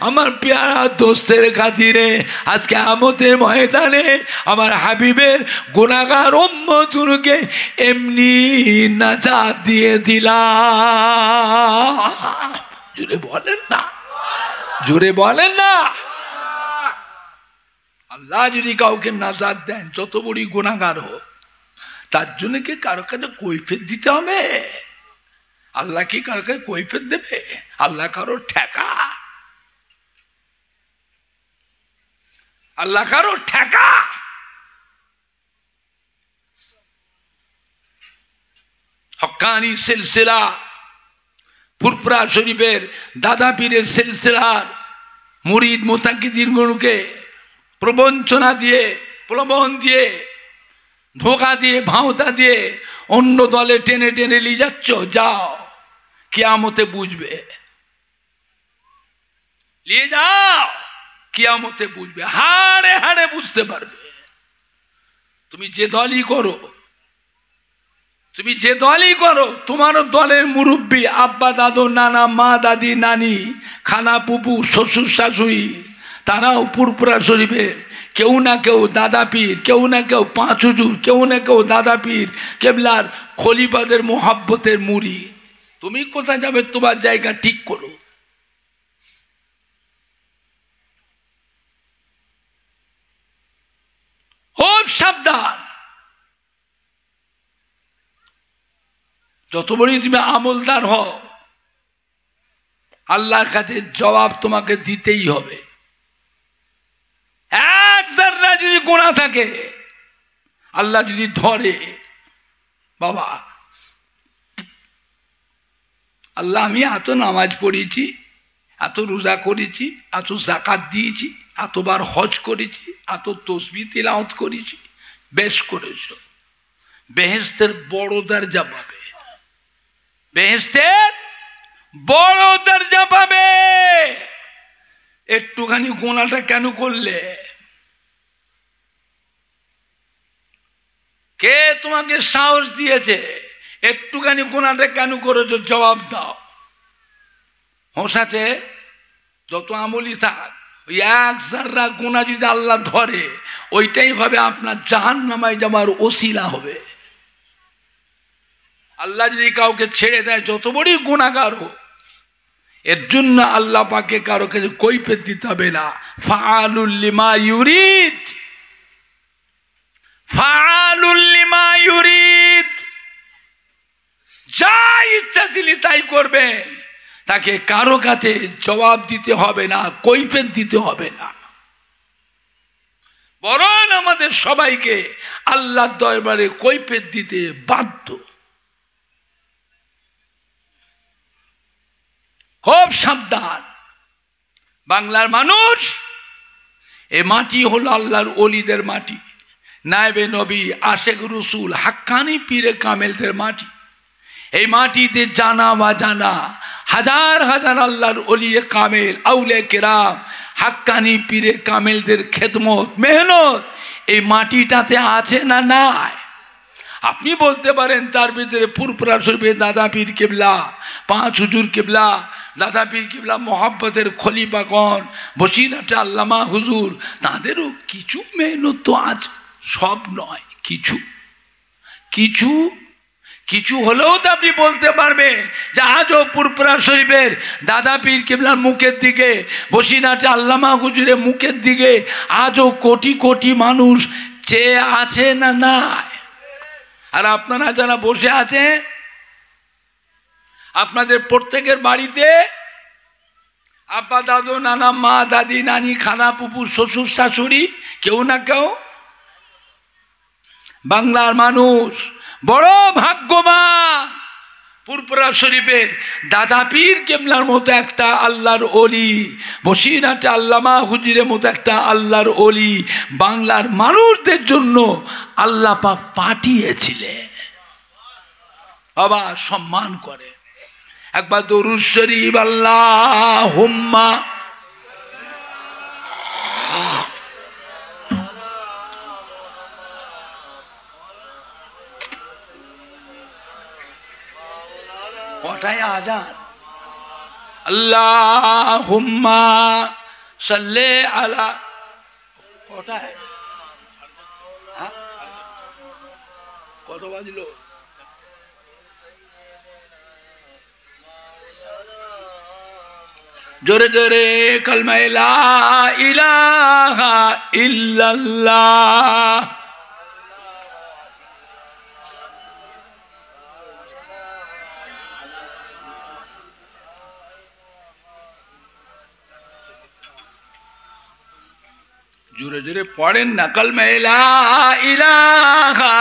[SPEAKER 1] আমার পেয়ারা দোস্তের খাতিরে আজকে কিয়ামতের ময়দানে আমার হাবিবের গুনাহগার উম্মতকে এমনি নাজাত দিয়ে দিলাম। জোরে বলেন না। আল্লাহ যদি কাউকে নাজাত দেন, যত বড়ই গুনাহগার হোক, তার জন্য কি কারো কাছে কৈফিয়ত দিতে হবে? আল্লাহ কি কারো কাছে কৈফিয়ত দেবে? আল্লাহ কারোর ঠেকা? আল্লাহ কারোর ঠেকা? হক্কানি সিলসিলা ফুরফুরা শরীফের দাদা পীরের সিলসিলার মুরিদ মুতাকিদিনগুলোকে প্রবঞ্চনা দিয়ে, প্রলোভন দিয়ে, ধোঁকা দিয়ে, ভাঁওতা দিয়ে অন্য দলে টেনে টেনে নিয়ে যাচ্ছ। যাও, কিয়ামতে বুঝবে, নিয়ে যাও, কিয়ামতে বুঝবে, হাড়ে হাড়ে বুঝতে পারবে। তুমি যে দলই করো, তুমি যে দলই করো, তোমার দলের মুরব্বী, আব্বা দাদু নানা মা দাদি নানি খালা পুপু শ্বশুর শাশুড়ি, তারাও ফুরফুরা শরীফের কেউ না কেউ দাদা পীর, কেউ না কেউ পাঁচ হুজুর, কেউ না কেউ দাদা পীর কেবলার খলিফাদের মোহাব্বতের মুরিদ। তুমি কোথায় যাবে? তোমার জায়গা ঠিক করো। খুব সাবধান। যত বড়ই তুমি আমলদার হও, আল্লাহর কাছে জবাব তোমাকে দিতেই হবে। এক জাররা যদি গুনাহ থাকে, আল্লাহ যদি ধরে, বাবা আল্লাহ আমি এত নামাজ পড়েছি, এত রোজা করেছি, এত যাকাত দিয়েছি, এতবার হজ করেছি, এত তসবিহ তিলাওয়াত করেছি, বেশ করেছো, বেহেশতের বড় দরজা পাবে, বেহেশতের বড় দরজা পাবে। একটুখানি গুনাহটা কেন করলে? কে তোমাকে সাহস দিয়েছে? একটুখানি গুনাহটা কেন করেছো? জবাব দাও। হোশ আছে? যত আমলি থাক, ওই এক জাররা গুনাহ যদি আল্লাহ ধরে, ওইটাই হবে আপনার জাহান্নামায় যাবার ওসিলা হবে। আল্লাহ যদি কাউকে ছেড়ে দেয়, যত বড়ই গুনাহগার হোক, এর জন্য আল্লাহ পাকে কারো কাছে কৈফিয়ত দিতে হবে না। ফাআলুল লিমা ইউরিদ, ফাআলুল লিমা ইউরিদ, যা ইচ্ছা তিনি তাই করবেন, তাকে কারো কাছে জবাব দিতে হবে না, কৈফিয়ত দিতে হবে না। বরং আমাদের সবাইকে আল্লাহর দরবারে কৈফিয়ত দিতে বাধ্য। খুব সাবধান। বাংলার মানুষ, এ মাটি হলো আল্লাহর ওলিদের মাটি, নায়েবে নবী, আশেক রসুল, হাক্কানি পীরে কামেলদের মাটি। এই মাটিতে জানা বা জানা হাজার হাজার আল্লাহর ওলিয়ে কামেল, আউলে কেরাম, হাক্কানি পীরে কামেলদের খেদমত, মেহনত এই মাটিটাতে আছে না নাই? আপনি বলতে পারেন তার ভিতরে ফুরফুরা শরীফের দাদা পীর কেবলা, পাঁচ হুজুর কেবলা, দাদা পীর কেবলা মোহাব্বতের খলিফাগণ, বসিরহাটে আল্লামা হুজুর, তাদেরও কিছু মেহনত তো আজ, সব নয়, কিছু কিছু কিছু হলেও তো আপনি বলতে পারবেন যে আজও ফুরফুরা শরীফের দাদা পীর কেবলার মুখের দিকে, বসিরহাটে আল্লামা হুজুরের মুখের দিকে আজও কোটি কোটি মানুষ চেয়ে আছে না নাই? আর আপনারা যারা বসে আছেন, আপনাদের প্রত্যেকের বাড়িতে আব্বা দাদু নানা মা দাদি নানি খালা পুপু শ্বশুর শাশুড়ি কেউ না কেউ। বাংলার মানুষ বড় ভাগ্যবান, ফুরফুরা শরীফের দাদা পীর কেবলার মতো একটা আল্লাহর ওলি, বসিরহাটে আল্লামা হুজুরের মতো একটা আল্লাহর ওলি বাংলার মানুষদের জন্য আল্লাহ পাক পাঠিয়েছিলেন। বাবা সম্মান করে একবার দরুদ শরীফ আল্লাহুম্মা কটায় আজান? আল্লাহুম্মা সাল্লি আলা, কটায়? কত বাজল? জোরে জোরে কালমা লা ইলাহা ইল্লাল্লাহ। জোরে জোরে পড়েন না, কালমা লা ইলাহা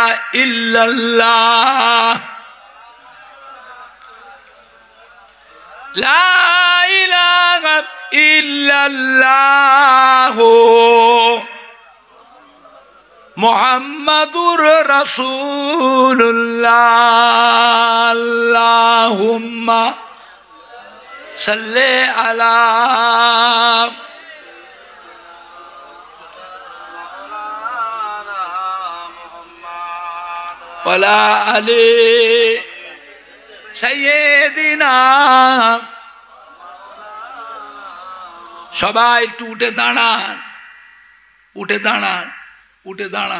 [SPEAKER 1] ইল্লাল্লাহ। লা ইলাহা ইল্লাল্লাহু মুহাম্মাদুর রাসূলুল্লাহ আল্লাহুম্মা সাল্লি আলা ওয়ালা আলি সাইয়্যিদিনা। সবাই একটু উঠে দাঁড়ান, উঠে দাঁড়ান, উঠে দাঁড়ান।